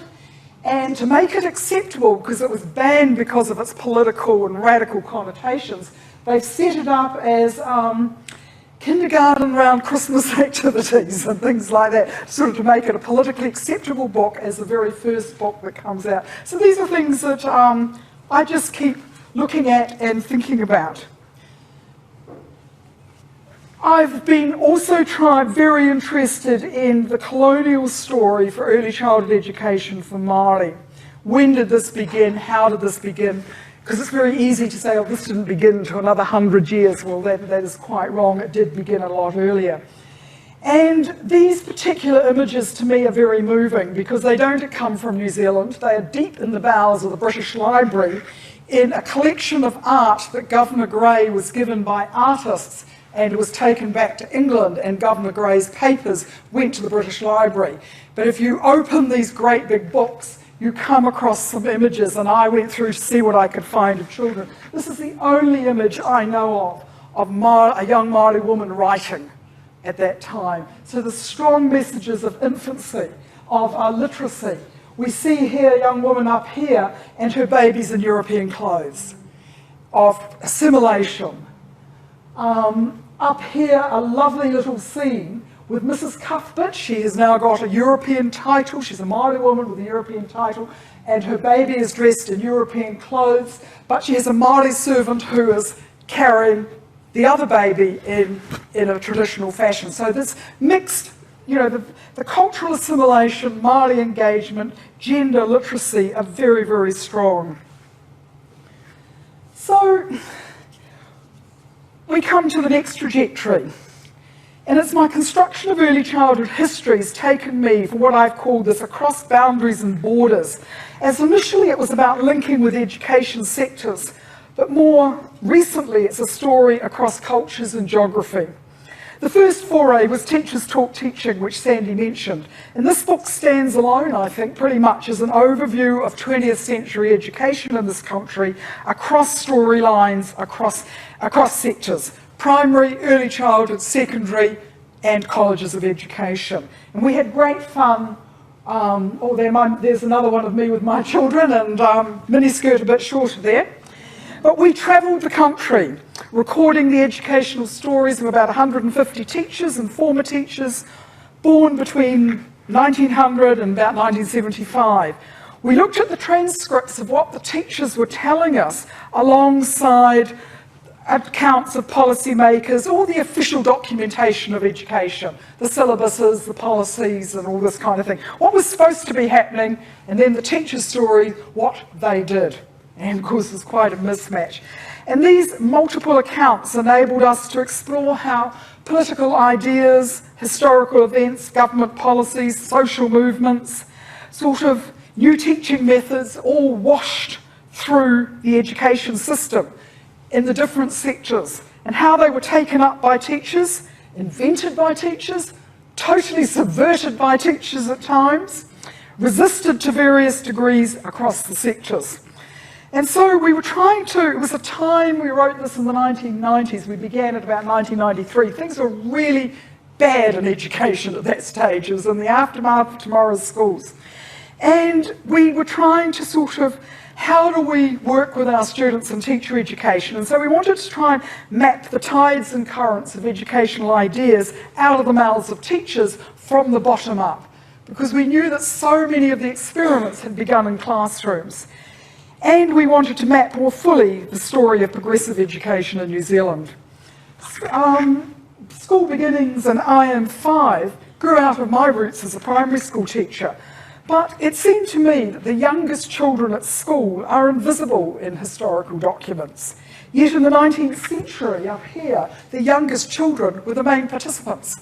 And to make it acceptable, because it was banned because of its political and radical connotations, they've set it up as kindergarten round Christmas activities and things like that, sort of to make it a politically acceptable book as the very first book that comes out. So these are things that I just keep looking at and thinking about. I've been also very interested in the colonial story for early childhood education for Māori. When did this begin? How did this begin? Because it's very easy to say, oh, this didn't begin until another 100 years. Well, that is quite wrong. It did begin a lot earlier. And these particular images to me are very moving because they don't come from New Zealand. They are deep in the bowels of the British Library in a collection of art that Governor Grey was given by artists, and it was taken back to England, and Governor Grey's papers went to the British Library. But if you open these great big books, you come across some images, and I went through to see what I could find of children. This is the only image I know of a young Māori woman writing at that time. So the strong messages of infancy, of literacy. We see here a young woman up here, and her baby's in European clothes, of assimilation. Up here, a lovely little scene with Mrs. Cuthbert. She has now got a European title. She's a Māori woman with a European title, and her baby is dressed in European clothes, but she has a Māori servant who is carrying the other baby in a traditional fashion. So this mixed, the cultural assimilation, Māori engagement, gender literacy are very, very strong. So we come to the next trajectory, and it's my construction of early childhood history has taken me for what I've called this across boundaries and borders, as initially it was about linking with education sectors, but more recently it's a story across cultures and geography. The first foray was Teachers Talk Teaching, which Sandy mentioned, and this book stands alone, I think, pretty much as an overview of 20th century education in this country across storylines, across sectors, primary, early childhood, secondary, and colleges of education. And we had great fun. There's another one of me with my children, and miniskirt a bit shorter there. But we travelled the country, recording the educational stories of about 150 teachers and former teachers born between 1900 and about 1975. We looked at the transcripts of what the teachers were telling us alongside accounts of policymakers, all the official documentation of education, the syllabuses, the policies, and all this kind of thing. What was supposed to be happening, and then the teacher's story, what they did. And of course, there's quite a mismatch. And these multiple accounts enabled us to explore how political ideas, historical events, government policies, social movements, sort of new teaching methods all washed through the education system in the different sectors, and how they were taken up by teachers, invented by teachers, totally subverted by teachers at times, resisted to various degrees across the sectors. And so we were it was a time, we wrote this in the 1990s, we began at about 1993. Things were really bad in education at that stage. It was in the aftermath of tomorrow's schools. And we were trying to sort of, how do we work with our students in teacher education? And so we wanted to try and map the tides and currents of educational ideas out of the mouths of teachers from the bottom up, because we knew that so many of the experiments had begun in classrooms. And we wanted to map more fully the story of progressive education in New Zealand. School beginnings and IM5 grew out of my roots as a primary school teacher, but it seemed to me that the youngest children at school are invisible in historical documents. Yet in the 19th century, up here, the youngest children were the main participants.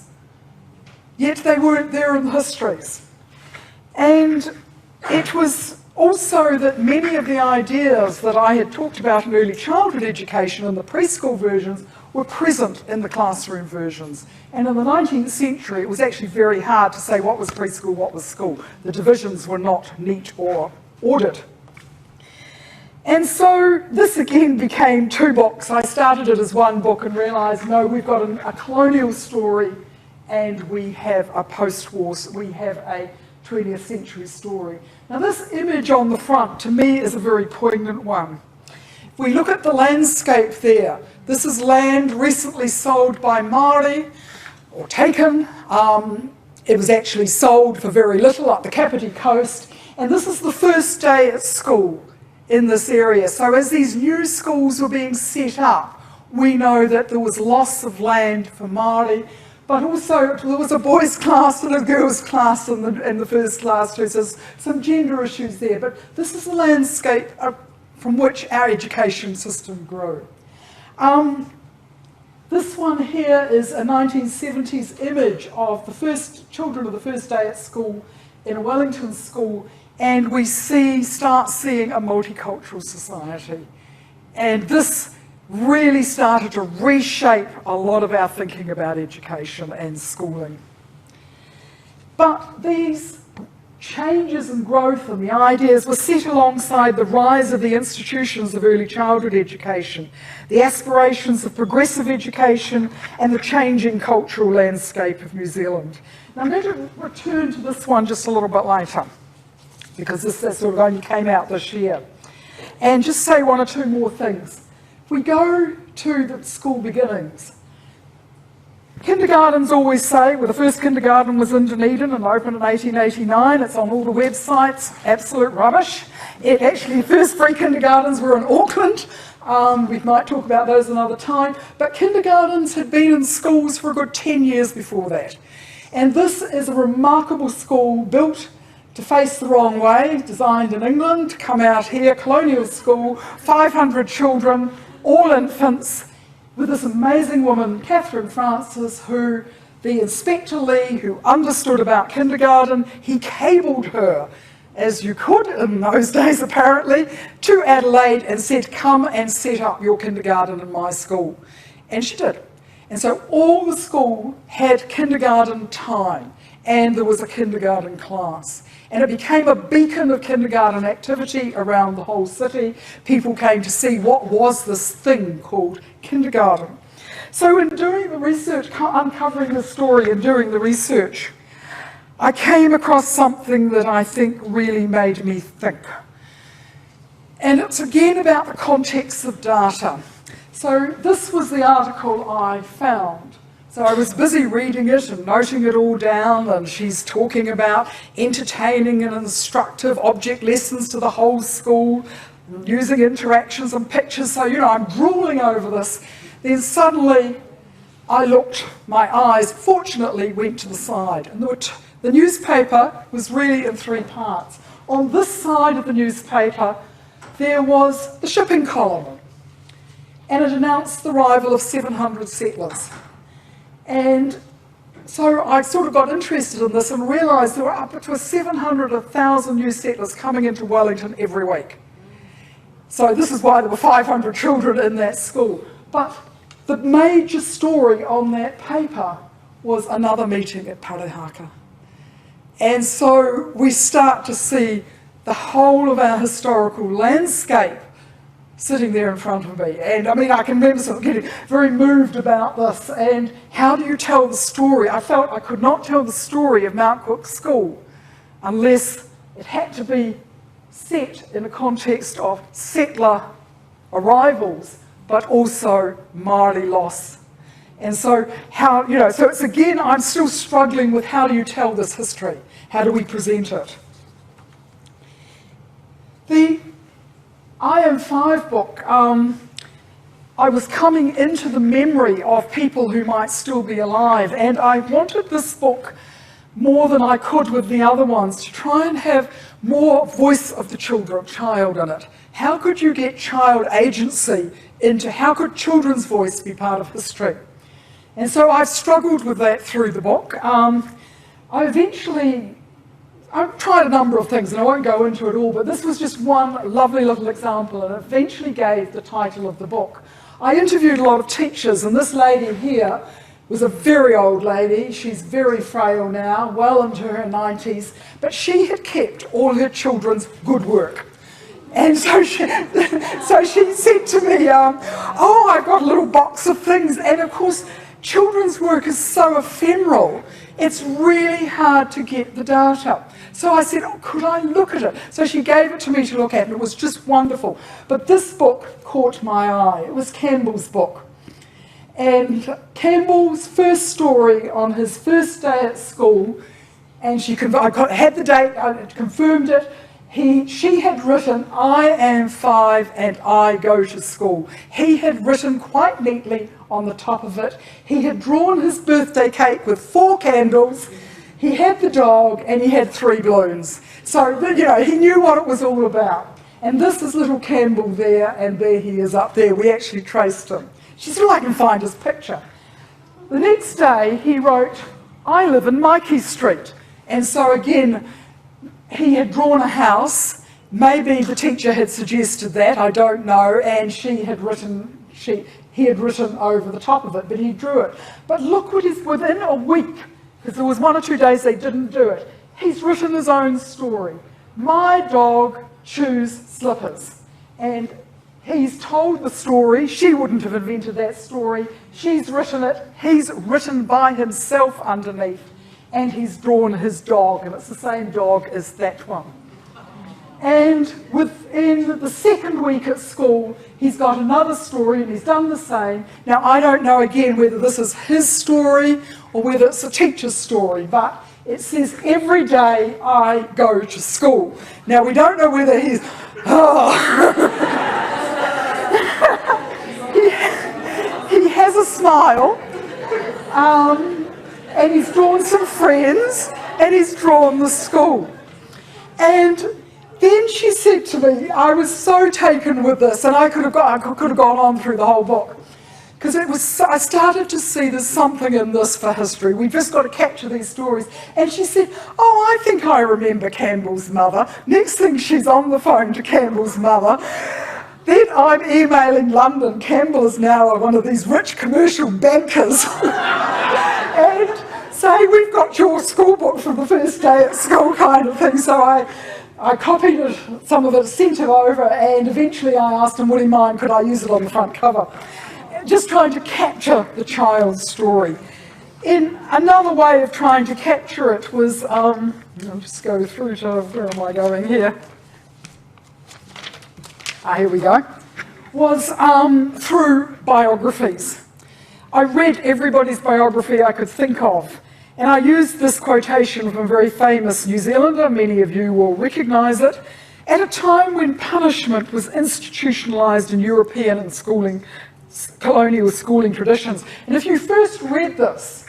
Yet they weren't there in the histories. And it was also that many of the ideas that I had talked about in early childhood education in the preschool versions were present in the classroom versions. And in the 19th century, it was actually very hard to say what was preschool, what was school. The divisions were not neat or ordered. And so this again became two books. I started it as one book and realised, no, we've got a colonial story and we have a post-war, we have a 20th century story. Now this image on the front, to me, is a very poignant one. If we look at the landscape there, this is land recently sold by Māori, or taken. It was actually sold for very little up the Kapiti coast, and this is the first day at school in this area. So as these new schools were being set up, we know that there was loss of land for Māori, but also there was a boys' class and a girls' class in the first class too, so there's some gender issues there. But this is the landscape from which our education system grew. This one here is a 1970s image of the first children of the first day at school in a Wellington school, and we start seeing a multicultural society. And this really started to reshape a lot of our thinking about education and schooling. But these changes and growth and the ideas were set alongside the rise of the institutions of early childhood education, the aspirations of progressive education, and the changing cultural landscape of New Zealand. Now I'm going to return to this one just a little bit later, because this sort of only came out this year. And just say one or two more things. If we go to the school beginnings, kindergartens always say, well, the first kindergarten was in Dunedin and opened in 1889. It's on all the websites, absolute rubbish. The first 3 kindergartens were in Auckland. We might talk about those another time. But kindergartens had been in schools for a good 10 years before that. And this is a remarkable school built to face the wrong way, designed in England, to come out here, colonial school, 500 children, all infants, with this amazing woman, Catherine Francis, who the Inspector Lee, who understood about kindergarten, he cabled her, as you could in those days apparently, to Adelaide and said, come and set up your kindergarten in my school. And she did. And so all the school had kindergarten time, and there was a kindergarten class. And it became a beacon of kindergarten activity around the whole city. People came to see what was this thing called kindergarten. So in doing the research, uncovering the story and doing the research, I came across something that I think really made me think. And it's again about the context of data. So this was the article I found. So I was busy reading it and noting it all down, and she's talking about entertaining and instructive object lessons to the whole school, using interactions and pictures. So, I'm drooling over this. Then suddenly I looked, my eyes fortunately went to the side, and the newspaper was really in 3 parts. On this side of the newspaper, there was the shipping column, and it announced the arrival of 700 settlers. And so I sort of got interested in this and realised there were up to 700, 1,000 new settlers coming into Wellington every week. So this is why there were 500 children in that school. But the major story on that paper was another meeting at Parihaka. And so we start to see the whole of our historical landscape sitting there in front of me. And I can remember sort of getting very moved about this. And how do you tell the story? I felt I could not tell the story of Mount Cook School unless it had to be set in a context of settler arrivals, but also Māori loss. And so so it's again, I'm still struggling with how do you tell this history? How do we present it? The I Am 5 book, I was coming into the memory of people who might still be alive, and I wanted this book more than I could with the other ones to try and have more voice of the child in it. How could you get child agency how could children's voice be part of history? And so I've struggled with that through the book. I've tried a number of things, and I won't go into it all, but this was just one lovely little example, and eventually gave the title of the book. I interviewed a lot of teachers, and this lady here was a very old lady. She's very frail now, well into her 90s, but she had kept all her children's good work. And so she said to me, I've got a little box of things, and of course, children's work is so ephemeral, it's really hard to get the data. So I said, oh, could I look at it? So she gave it to me to look at, and it was just wonderful. But this book caught my eye. It was Campbell's book. And Campbell's first story on his first day at school, and I had the date, I confirmed it. She had written, I am 5 and I go to school. He had written quite neatly on the top of it. He had drawn his birthday cake with 4 candles. He had the dog and he had 3 balloons. So, he knew what it was all about. And this is little Campbell there, and there he is up there. We actually traced him. She said, I can find his picture. The next day he wrote, I live in Mikey Street. And so again, he had drawn a house. Maybe the teacher had suggested that, I don't know, and he had written over the top of it, but he drew it. But look what is within a week, because there was 1 or 2 days they didn't do it. He's written his own story. My dog chews slippers. And he's told the story. She wouldn't have invented that story. She's written it. He's written by himself underneath. And he's drawn his dog, and it's the same dog as that one. And within the second week at school, he's got another story, and he's done the same. Now, I don't know, again, whether this is his story or whether it's a teacher's story, but it says, every day I go to school. Now, we don't know whether he's... he has a smile. And he's drawn some friends, and he's drawn the school. And then she said to me, I was so taken with this, and I could have gone on through the whole book, because I started to see there's something in this for history. We've just got to capture these stories. And she said, oh, I think I remember Campbell's mother. Next thing, she's on the phone to Campbell's mother. Then I'm emailing London. Campbell is now one of these rich commercial bankers. And say, we've got your school book from the first day at school kind of thing. So I copied it, some of it, sent it over, and eventually I asked him, would he mind, could I use it on the front cover? Just trying to capture the child's story. In another way of trying to capture it was, I'll just go through to, where am I going here? Here we go, was through biographies. I read everybody's biography I could think of, and I used this quotation from a very famous New Zealander, many of you will recognise it, at a time when punishment was institutionalised in European and colonial schooling traditions. And if you first read this,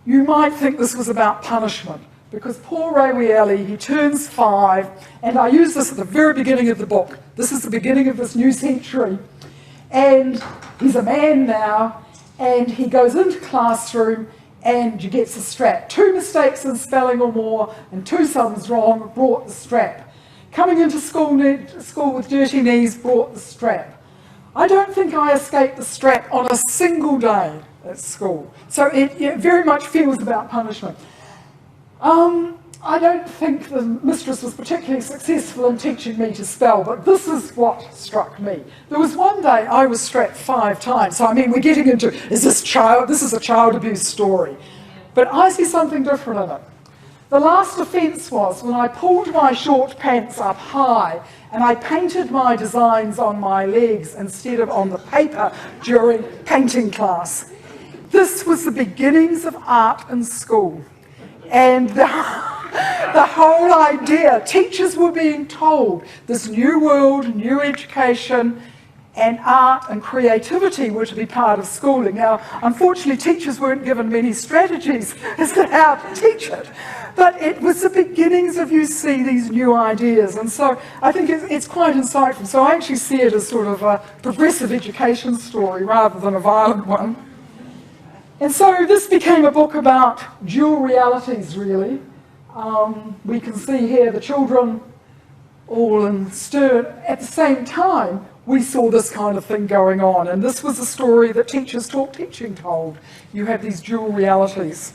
you might think this was about punishment, because poor Rewieli, he turns 5, and I use this at the very beginning of the book. This is the beginning of this new century, and he's a man now, and he goes into classroom and he gets a strap. 2 mistakes in spelling or more, and 2 sums wrong, brought the strap. Coming into school with dirty knees, brought the strap. I don't think I escaped the strap on a single day at school. So it very much feels about punishment. I don't think the mistress was particularly successful in teaching me to spell, but this is what struck me. There was one day I was strapped 5 times. So, I mean, we're getting into, this is a child abuse story. But I see something different in it. The last offence was when I pulled my short pants up high and I painted my designs on my legs instead of on the paper during painting class. This was the beginnings of art in school. And the whole idea, teachers were being told this new world, new education, and art and creativity were to be part of schooling. Now, unfortunately, teachers weren't given many strategies as to how to teach it, but it was the beginnings of you see these new ideas, and so I think it's quite insightful. So I actually see it as sort of a progressive education story rather than a violent one. And so this became a book about dual realities, really. We can see here the children all in stir. At the same time, we saw this kind of thing going on, and this was a story that Teachers Talk Teaching told. You have these dual realities.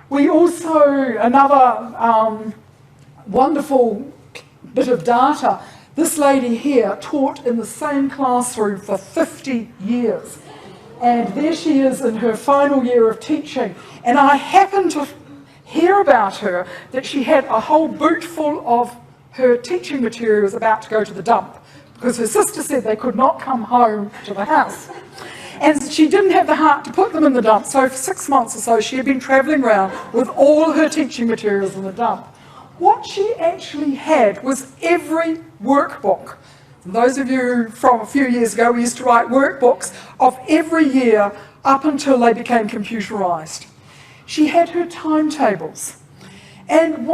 We also, another wonderful bit of data, this lady here taught in the same classroom for 50 years. And there she is in her final year of teaching. And I happened to hear about her that she had a whole boot full of her teaching materials about to go to the dump, because her sister said they could not come home to the house. And she didn't have the heart to put them in the dump, so for 6 months or so she had been travelling around with all her teaching materials in the dump. What she actually had was every workbook. And those of you from a few years ago, we used to write workbooks of every year up until they became computerised. She had her timetables. And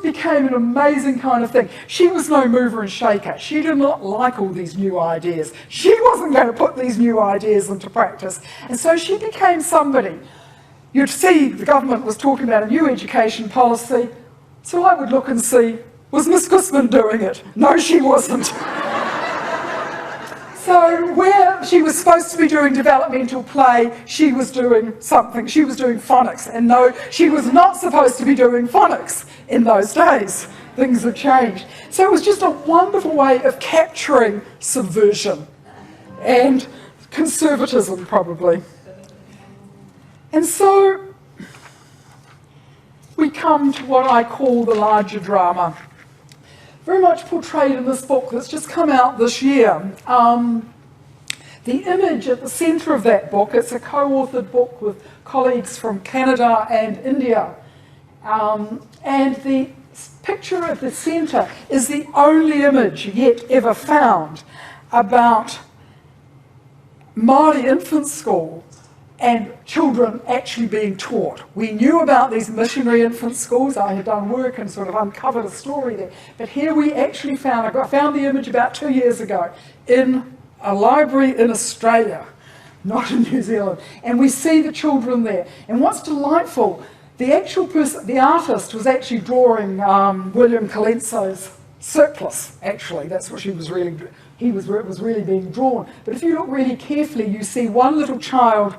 became an amazing kind of thing. She was no mover and shaker. She did not like all these new ideas. She wasn't going to put these new ideas into practice. And so she became somebody. You'd see the government was talking about a new education policy. So I would look and see, was Miss Guzman doing it? No, she wasn't. So where she was supposed to be doing developmental play, she was doing something. She was doing phonics. And no, she was not supposed to be doing phonics in those days. Things have changed. So it was just a wonderful way of capturing subversion and conservatism, probably. And so we come to what I call the larger drama. Very much portrayed in this book that's just come out this year. The image at the centre of that book, it's a co-authored book with colleagues from Canada and India. And the picture at the centre is the only image yet ever found about Māori infant school and children actually being taught. We knew about these missionary infant schools. I had done work and sort of uncovered a story there. But here we actually found the image about 2 years ago in a library in Australia, not in New Zealand. And we see the children there. And what's delightful, the actual person, the artist was actually drawing William Colenso's Surplus, actually. That's what where it was really being drawn. But if you look really carefully, you see one little child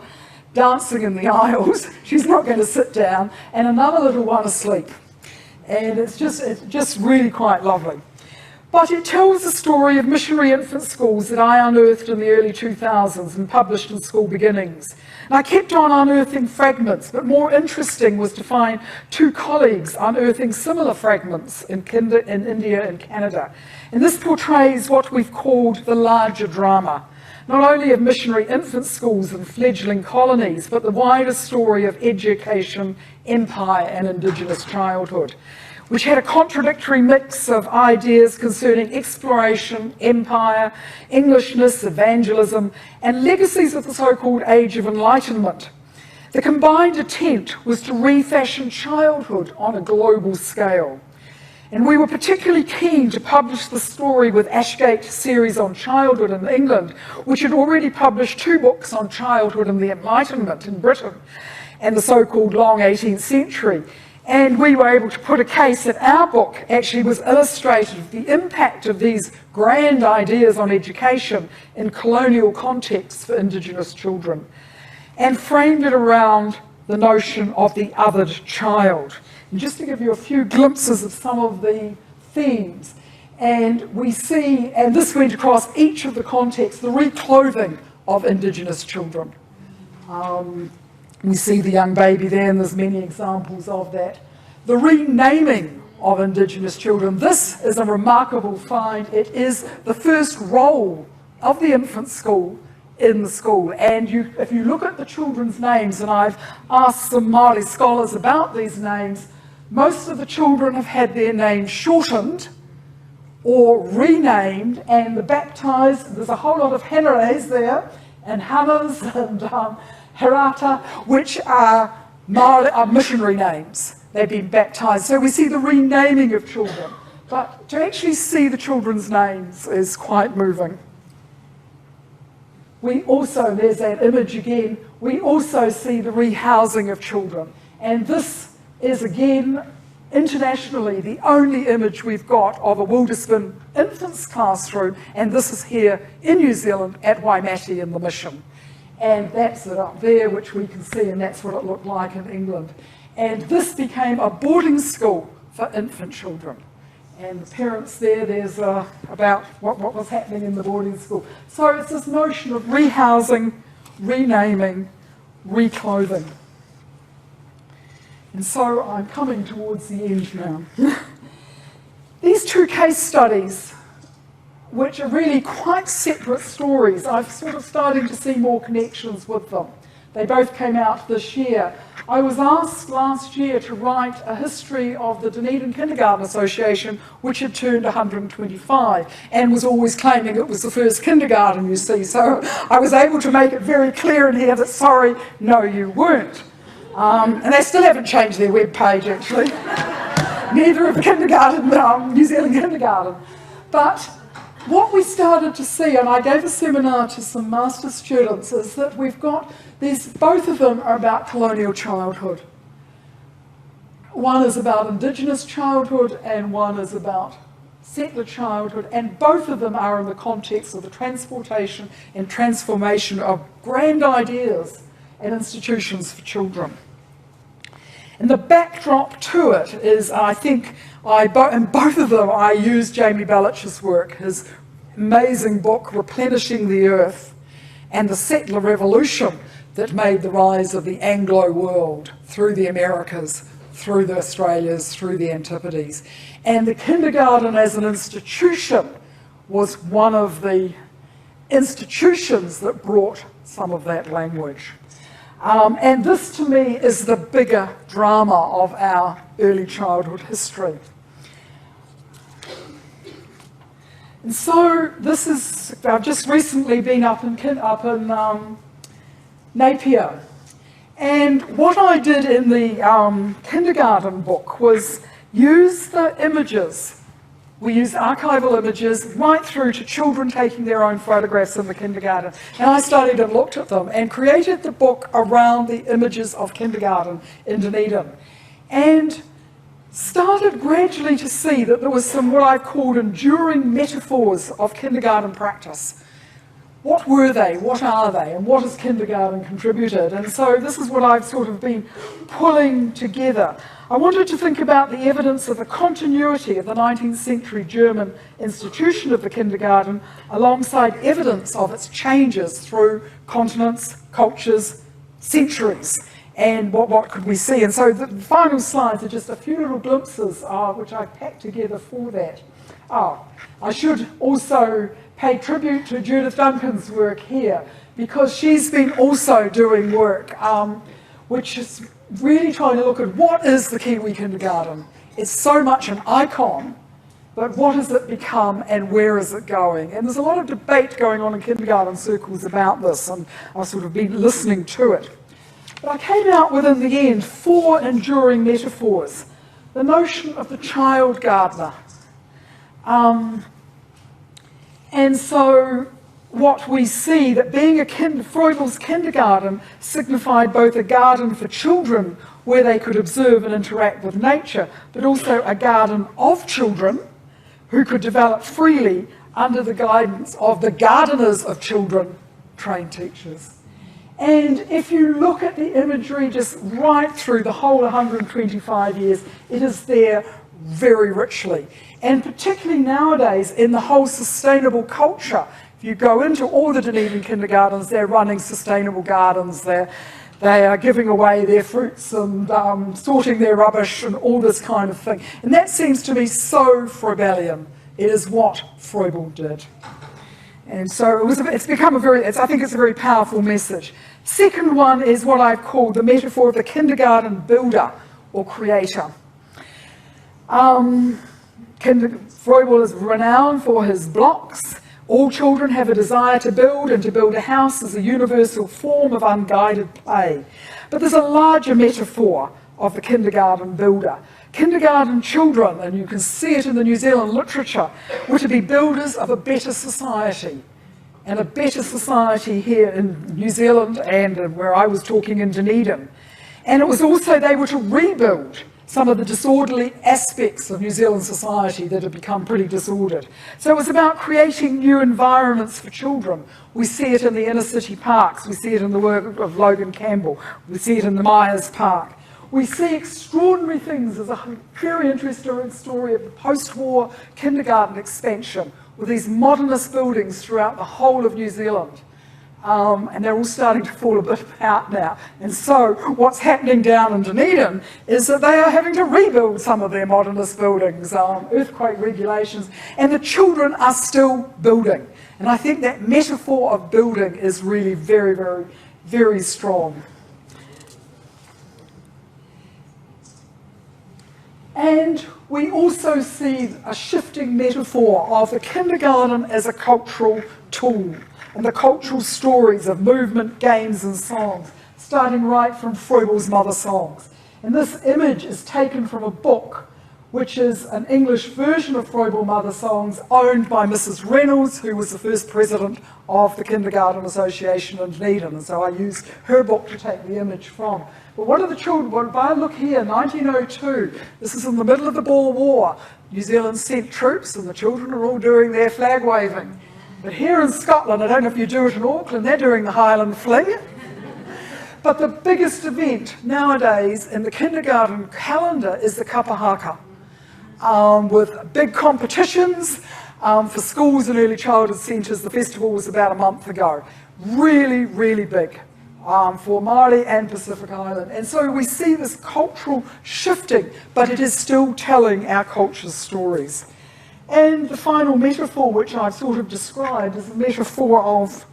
dancing in the aisles. She's not going to sit down, and another little one asleep. And it's just really quite lovely. But it tells the story of missionary infant schools that I unearthed in the early 2000s and published in School Beginnings. And I kept on unearthing fragments, but more interesting was to find two colleagues unearthing similar fragments in India and Canada. And this portrays what we've called the larger drama, not only of missionary infant schools and fledgling colonies, but the wider story of education, empire, and Indigenous childhood, which had a contradictory mix of ideas concerning exploration, empire, Englishness, evangelism, and legacies of the so-called Age of Enlightenment. The combined attempt was to refashion childhood on a global scale. And we were particularly keen to publish the story with Ashgate's series on childhood in England, which had already published 2 books on childhood and the Enlightenment in Britain and the so-called long 18th century. And we were able to put a case that our book actually was illustrative of the impact of these grand ideas on education in colonial contexts for Indigenous children, and framed it around the notion of the othered child. And just to give you a few glimpses of some of the themes, and we see, and this went across each of the contexts, the reclothing of Indigenous children. We see the young baby there, and there's many examples of that. The renaming of Indigenous children. This is a remarkable find. It is the first role of the infant school in the school. And if you look at the children's names, and I've asked some Māori scholars about these names, most of the children have had their names shortened or renamed, and the baptised, there's a whole lot of Henres there, and Hanas and Herata, which are missionary names. They've been baptised. So we see the renaming of children. But to actually see the children's names is quite moving. We also, there's that image again, we also see the rehousing of children. And this is again, internationally, the only image we've got of a Wildisman infants classroom, and this is here in New Zealand at Waimate in the Mission. And that's it up there, which we can see, and that's what it looked like in England. And this became a boarding school for infant children. And the parents there's about what was happening in the boarding school. So it's this notion of rehousing renaming, reclothing. And so I'm coming towards the end now. These two case studies, which are really quite separate stories, I'm sort of starting to see more connections with them. They both came out this year. I was asked last year to write a history of the Dunedin Kindergarten Association, which had turned 125, and was always claiming it was the first kindergarten, you see. So I was able to make it very clear in here that, sorry, no, you weren't. And they still haven't changed their web page, actually. Neither of the kindergarten, New Zealand kindergarten. But what we started to see, and I gave a seminar to some master's students, is that we've got these, both of them are about colonial childhood. One is about Indigenous childhood and one is about settler childhood, and both of them are in the context of the transportation and transformation of grand ideas and institutions for children. And the backdrop to it is, I think, in both of them I used Jamie Bellich's work, his amazing book, Replenishing the Earth, and the settler revolution that made the rise of the Anglo world through the Americas, through the Australias, through the Antipodes. And the kindergarten as an institution was one of the institutions that brought some of that language. And this, to me, is the bigger drama of our early childhood history. And so this is, I've just recently been up in Napier. And what I did in the kindergarten book was use the images. We used archival images right through to children taking their own photographs in the kindergarten. And I studied and looked at them and created the book around the images of kindergarten in Dunedin. And started gradually to see that there was some what I've called enduring metaphors of kindergarten practice. What were they? What are they? And what has kindergarten contributed? And so this is what I've sort of been pulling together. I wanted to think about the evidence of the continuity of the 19th century German institution of the kindergarten alongside evidence of its changes through continents, cultures, centuries. And what could we see? And so the final slides are just a few little glimpses which I've packed together for that. I should also pay tribute to Judith Duncan's work here, because she's been also doing work which is really trying to look at what is the Kiwi kindergarten. It's so much an icon, but what has it become and where is it going? And there's a lot of debate going on in kindergarten circles about this, and I've sort of been listening to it. But I came out with, in the end, 4 enduring metaphors. The notion of the child gardener. And so what we see, that being Freubel's kindergarten signified both a garden for children where they could observe and interact with nature, but also a garden of children who could develop freely under the guidance of the gardeners of children, trained teachers. And if you look at the imagery just right through the whole 125 years, it is there very richly. And particularly nowadays in the whole sustainable culture, if you go into all the Dunedin kindergartens, they're running sustainable gardens, they are giving away their fruits and sorting their rubbish and all this kind of thing. And that seems to me so Freubelian. It is what Freubel did. And so it's become I think it's a very powerful message. Second one is what I've called the metaphor of the kindergarten builder or creator. Freubel is renowned for his blocks. All children have a desire to build, and to build a house is a universal form of unguided play. But there's a larger metaphor of the kindergarten builder. Kindergarten children, and you can see it in the New Zealand literature, were to be builders of a better society. And a better society here in New Zealand and where I was talking in Dunedin. And it was also, they were to rebuild some of the disorderly aspects of New Zealand society that had become pretty disordered. So it was about creating new environments for children. We see it in the inner city parks, we see it in the work of Logan Campbell, we see it in the Myers Park. We see extraordinary things. There's a very interesting story of the post-war kindergarten expansion with these modernist buildings throughout the whole of New Zealand. and they're all starting to fall a bit apart now. And so what's happening down in Dunedin is that they are having to rebuild some of their modernist buildings, earthquake regulations, and the children are still building. And I think that metaphor of building is really very, very, very strong. And we also see a shifting metaphor of the kindergarten as a cultural tool, and the cultural stories of movement, games and songs, starting right from Froebel's Mother Songs. And this image is taken from a book, which is an English version of Froebel's Mother Songs, owned by Mrs. Reynolds, who was the first president of the Kindergarten Association in Dunedin. And so I used her book to take the image from. But what are the children? Well, if I look here, 1902, this is in the middle of the Boer War. New Zealand sent troops and the children are all doing their flag waving. But here in Scotland, I don't know if you do it in Auckland, they're doing the Highland Fling. But the biggest event nowadays in the kindergarten calendar is the kapahaka, with big competitions for schools and early childhood centres. The festival was about a month ago. Really, really big for Māori and Pacific Island. And so we see this cultural shifting, but it is still telling our culture's stories. And the final metaphor, which I've sort of described, is the metaphor of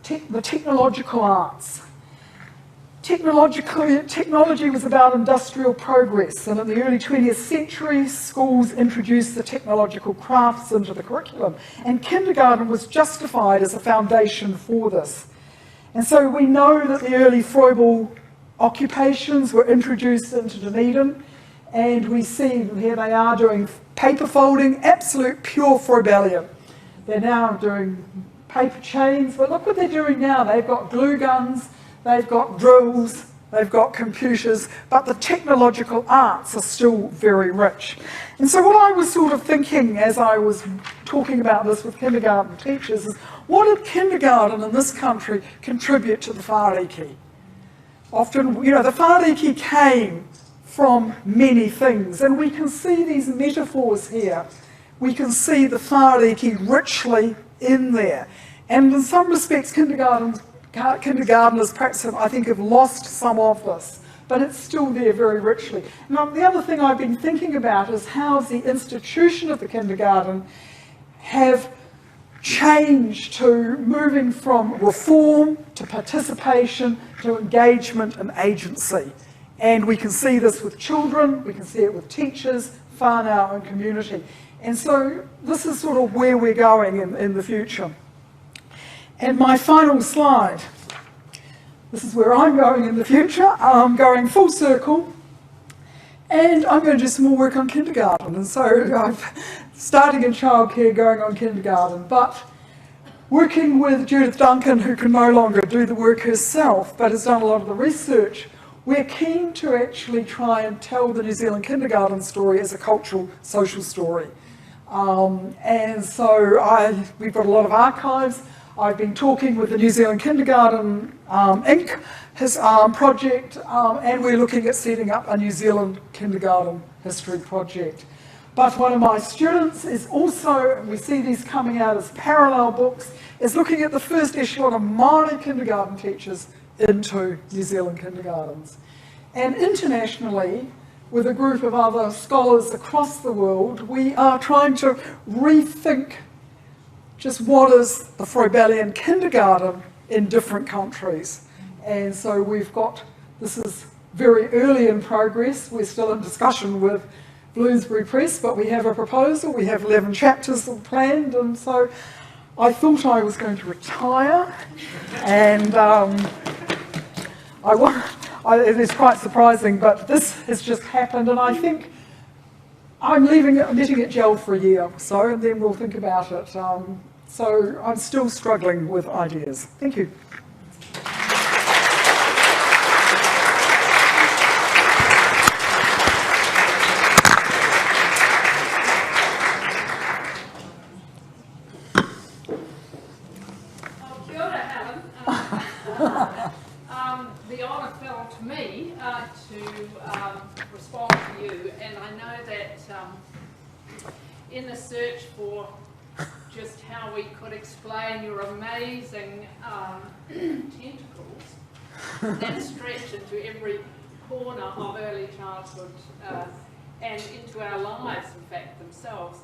the technological arts. Technology was about industrial progress, and in the early 20th century, schools introduced the technological crafts into the curriculum, and kindergarten was justified as a foundation for this. And so we know that the early Froebel occupations were introduced into Dunedin, and we see here they are doing paper folding, absolute pure Froebelian. They're now doing paper chains, but look what they're doing now. They've got glue guns, they've got drills, they've got computers, but the technological arts are still very rich. And so what I was sort of thinking as I was talking about this with kindergarten teachers is, what did kindergarten in this country contribute to the whāriki? Often, you know, the whāriki came from many things, and we can see these metaphors here. We can see the whāriki richly in there. And in some respects, kindergarteners perhaps I think have lost some of this, but it's still there very richly. Now, the other thing I've been thinking about is how the institution of the kindergarten have changed to moving from reform to participation to engagement and agency. And we can see this with children, we can see it with teachers, whānau and community. And so this is sort of where we're going in the future. And my final slide, this is where I'm going in the future. I'm going full circle, and I'm going to do some more work on kindergarten. And so I'm starting in childcare, going on kindergarten, but working with Judith Duncan, who can no longer do the work herself, but has done a lot of the research. We're keen to actually try and tell the New Zealand kindergarten story as a cultural, social story. And so we've got a lot of archives. I've been talking with the New Zealand Kindergarten Inc., his project, and we're looking at setting up a New Zealand Kindergarten History project. But one of my students is also, we see these coming out as parallel books, is looking at the first echelon of Māori kindergarten teachers into New Zealand kindergartens. And internationally, with a group of other scholars across the world, we are trying to rethink just what is the Froebelian kindergarten in different countries. And so we've got, this is very early in progress, we're still in discussion with Bloomsbury Press, but we have a proposal, we have 11 chapters planned, and so I thought I was going to retire, and it is quite surprising, but this has just happened, and I think I'm letting it gel for a year or so, and then we'll think about it. So I'm still struggling with ideas. Thank you. Kia ora, Helen. The honour fell to me to respond to you, and I know that in the search for just how we could explain your amazing tentacles that stretch into every corner of early childhood and into our lives, in fact, themselves.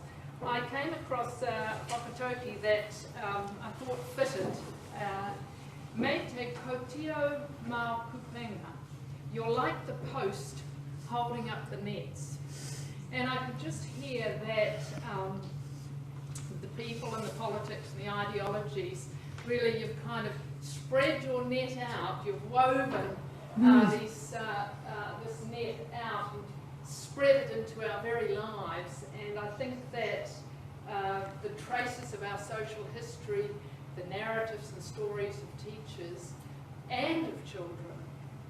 I came across a whakatauki that I thought fitted. Me te kotio mau kupenga. You're like the post holding up the nets. And I could just hear that the people and the politics and the ideologies, really you've kind of spread your net out, you've woven this net out and spread it into our very lives. And I think that the traces of our social history, the narratives and stories of teachers and of children,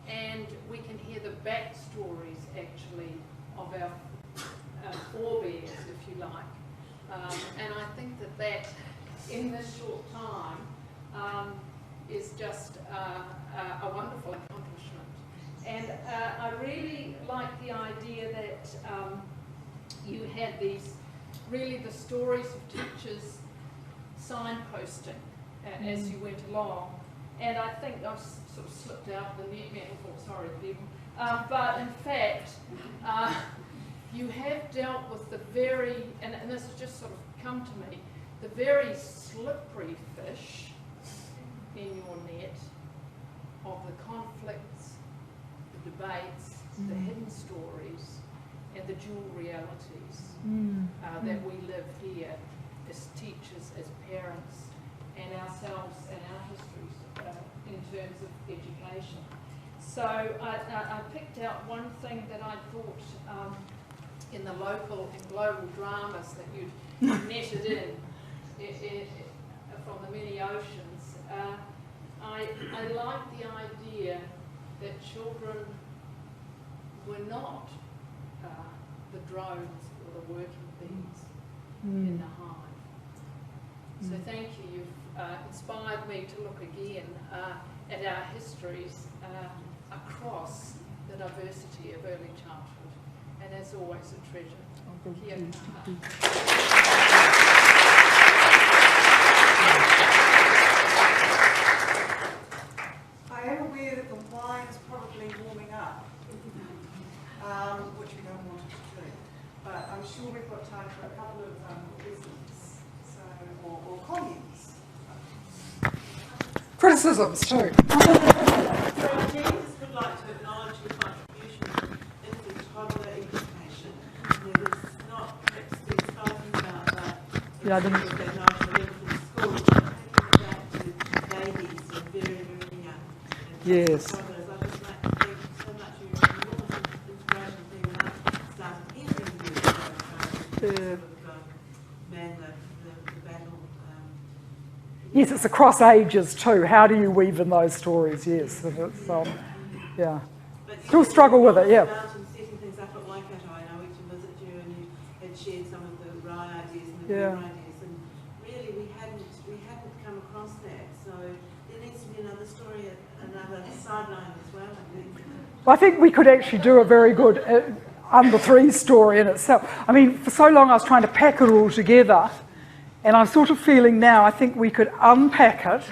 and we can hear the backstories actually of our forebears, if you like. And I think that in this short time is just a wonderful accomplishment. And I really like the idea that you had these, really the stories of teachers signposting as you went along. And I think I've sort of slipped out the net metaphor, sorry people. But in fact, you have dealt with the very, and this has just sort of come to me, the very slippery fish in your net of the conflicts, the debates, the hidden stories, and the dual realities that we live here as teachers, as parents, and ourselves and our histories in terms of education. So I picked out one thing that I thought in the local and global dramas that you'd netted in from the many oceans. I like the idea that children were not the drones or the working bees in the hive. So thank you. You've inspired me to look again at our histories across the diversity of early childhood. And as always, a treasure. Kia kaha. I am aware that the wine is probably warming up, which we don't want it to do. But I'm sure we've got time for a couple of questions, or comments. Criticisms too. So James would like to acknowledge your contribution into toddler education. It's not perhaps the exciting about that. Yeah, I didn't. Acknowledge the level of school, taking it back to babies and very, very young. Yes. Toddlers. I just like to thank you so much for your enormous inspiration thing when I started entering the battle. Yes, it's across ages too. How do you weave in those stories? Yes, and it's, yeah. But Still struggle with it, yeah. Setting things up at Waikato, I know we went to visit you and you had shared some of the rye ideas and the beer ideas, and really we hadn't come across that. So there needs to be another story, another sideline as well, I think. Well, I think we could actually do a very good under three story in itself. I mean, for so long I was trying to pack it all together. And I'm sort of feeling now, I think we could unpack it,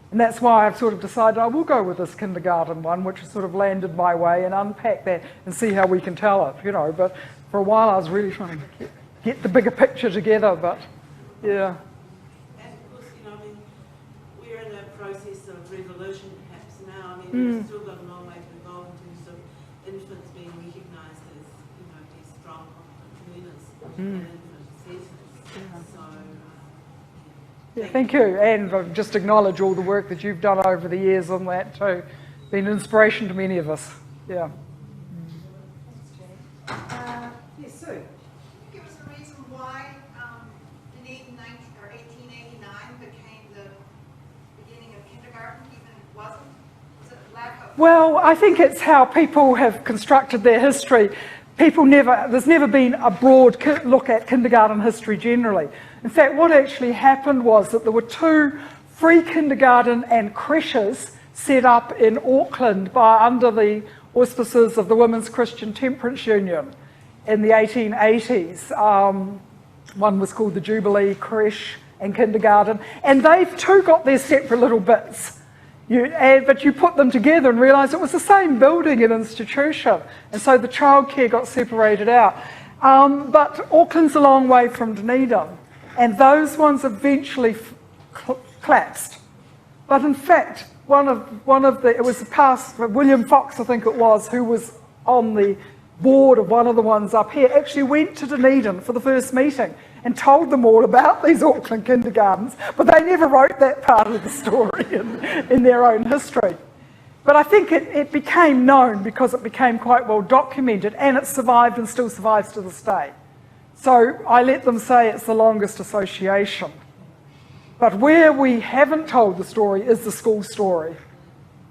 and that's why I've sort of decided I will go with this kindergarten one, which has sort of landed my way, and unpack that and see how we can tell it, you know. But for a while I was really trying to get the bigger picture together, but yeah. And of course, you know, I mean, we're in a process of revolution perhaps now. I mean, we've still got a long way to evolve in terms of infants being recognised as, you know, these strong, confident leaders and infant citizens. So, Yeah, thank you, and just acknowledge all the work that you've done over the years on that too. Been an inspiration to many of us. Yeah. Yes, Sue. Can you give us a reason why in 1889 became the beginning of kindergarten, even if it wasn't? Was it lack of... Well, I think it's how people have constructed their history. There's never been a broad look at kindergarten history generally. In fact, what actually happened was that there were 2 free kindergarten and creches set up in Auckland under the auspices of the Women's Christian Temperance Union in the 1880s. One was called the Jubilee Creche and kindergarten, and they've too got their separate little bits. But you put them together and realise it was the same building and institution, and so the childcare got separated out. But Auckland's a long way from Dunedin, and those ones eventually collapsed. But in fact, it was past William Fox, I think it was, who was on the board of one of the ones up here, actually went to Dunedin for the first meeting and told them all about these Auckland kindergartens, but they never wrote that part of the story in their own history. But I think it became known because it became quite well documented, and it survived and still survives to this day. So I let them say it's the longest association. But where we haven't told the story is the school story,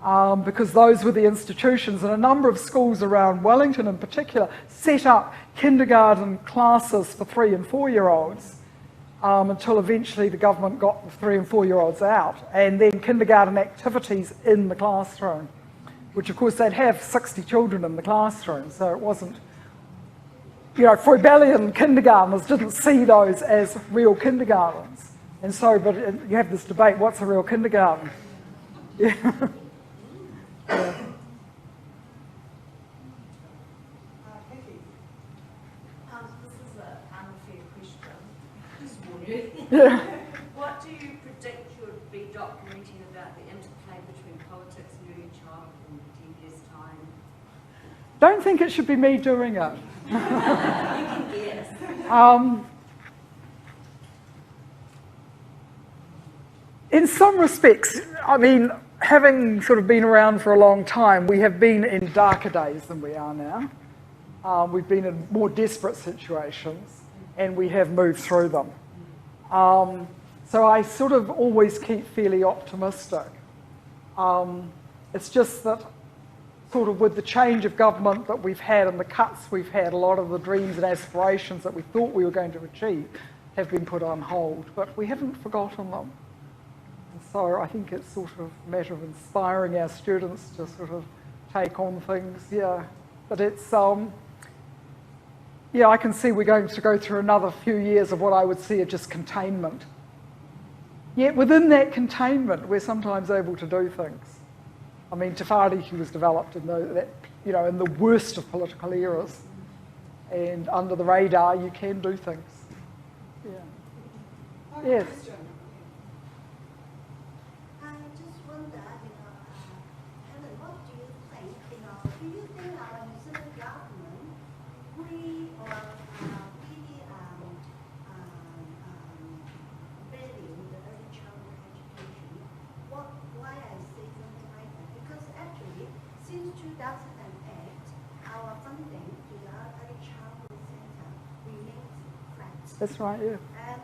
because those were the institutions, and a number of schools around Wellington in particular set up kindergarten classes for 3 and 4-year-olds until eventually the government got the 3 and 4-year-olds out, and then kindergarten activities in the classroom, which of course they'd have 60 children in the classroom, so it wasn't, Frobelian kindergartners didn't see those as real kindergartens. And so, but you have this debate, what's a real kindergarten? Yeah. Yeah. This is an unfair question. Just warn you. Yeah. What do you predict you would be documenting about the interplay between politics and early childhood in 10 years' time? Don't think it should be me doing it. You can guess. In some respects, I mean, having sort of been around for a long time, we have been in darker days than we are now. We've been in more desperate situations, and we have moved through them. So I sort of always keep fairly optimistic. It's just that sort of with the change of government that we've had and the cuts we've had, a lot of the dreams and aspirations that we thought we were going to achieve have been put on hold, but we haven't forgotten them. So I think it's sort of a matter of inspiring our students to sort of take on things, yeah. But it's, yeah, I can see we're going to go through another few years of what I would see as just containment. Yet within that containment, we're sometimes able to do things. I mean, Te Whāriki was developed in in the worst of political eras, and under the radar, you can do things. Yeah. Yes. I just wonder, Helen, what do you think? Do you think our New Zealand government, we or really value the early childhood education? Why I say something like that? Because actually, since 2008, our funding to the early childhood center remains flat. That's right, yeah. And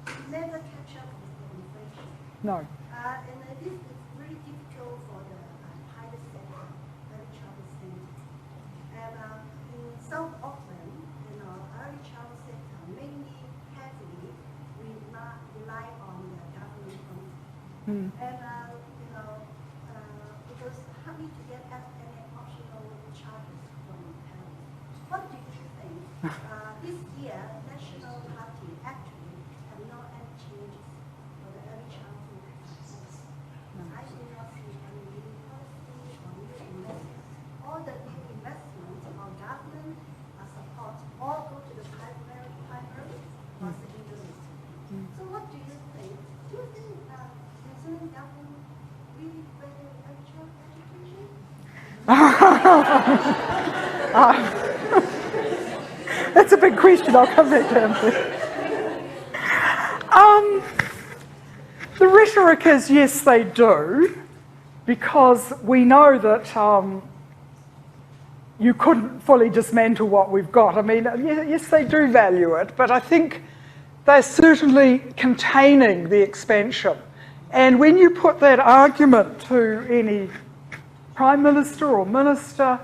it never catch up with the inflation. No. And this is really difficult for the private sector, early childhood center. And in South Auckland, early childhood sector mainly heavily rely on the government funding. And because hardly to get any optional charges from parents. What do you think? This year, National Party actually have not any changes for the early childhood. I do not see any new policy or new investment. All the new investments or government support all go to the primary or secondary. So what do you think? Do you think New Zealand government really value early childhood education? That's a big question. I'll come back to answer. The rhetoric is yes, they do, because we know that you couldn't fully dismantle what we've got. I mean, yes, they do value it, but I think they're certainly containing the expansion. And when you put that argument to any Prime Minister or Minister,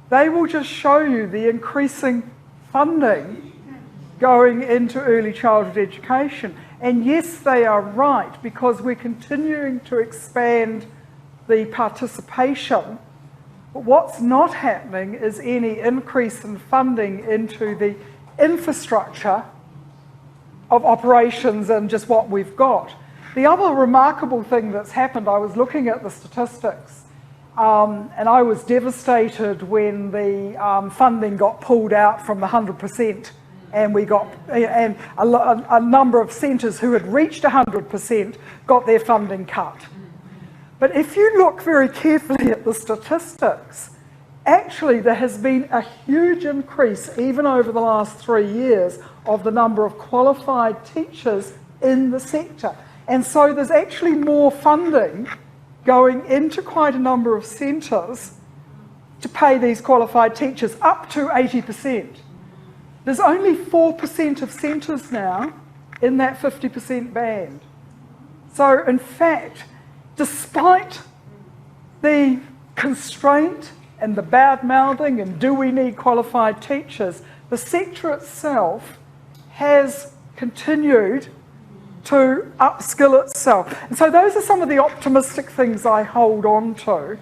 they will just show you the increasing funding going into early childhood education. And yes, they are right, because we're continuing to expand the participation. But what's not happening is any increase in funding into the infrastructure of operations and just what we've got. The other remarkable thing that's happened, I was looking at the statistics, and I was devastated when the funding got pulled out from the 100%, and we got, and a number of centres who had reached 100% got their funding cut. But if you look very carefully at the statistics, actually there has been a huge increase, even over the last 3 years, of the number of qualified teachers in the sector. And so there's actually more funding going into quite a number of centres to pay these qualified teachers, up to 80%. There's only 4% of centres now in that 50% band. So in fact, despite the constraint and the bad-mouthing and do we need qualified teachers, the sector itself has continued to upskill itself. And so those are some of the optimistic things I hold on to.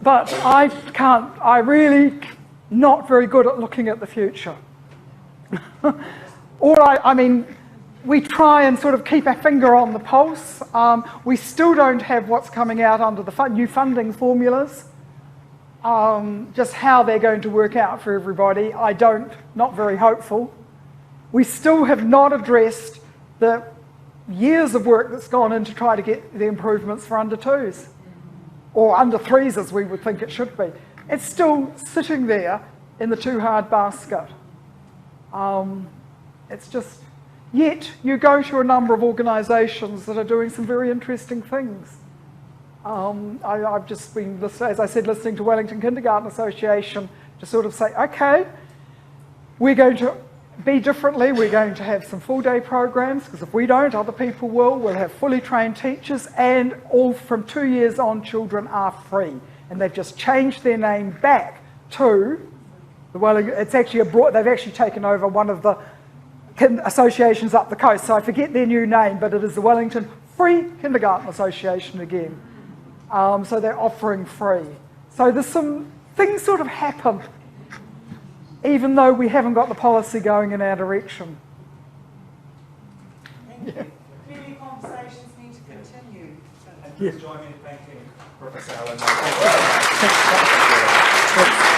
But I really not very good at looking at the future. I mean, we try and sort of keep our finger on the pulse. We still don't have what's coming out under the new funding formulas. Just how they're going to work out for everybody, not very hopeful. We still have not addressed the years of work that's gone in to try to get the improvements for under 2s, or under 3s as we would think it should be. It's still sitting there in the too hard basket. It's just, yet you go to a number of organisations that are doing some very interesting things. I've just been, as I said, listening to Wellington Kindergarten Association to sort of say, okay, we're going to be differently, we're going to have some full day programs, because if we don't, other people will. We'll have fully trained teachers, and all from 2 years on, children are free. And they've just changed their name back to the Wellington. It's actually they've actually taken over one of the associations up the coast, so I forget their new name, but it is the Wellington Free Kindergarten Association again. So they're offering free. So there's some things sort of happen, even though we haven't got the policy going in our direction. Thank you. Clearly conversations need to continue. And please join me in thanking Professor Helen. Thank you.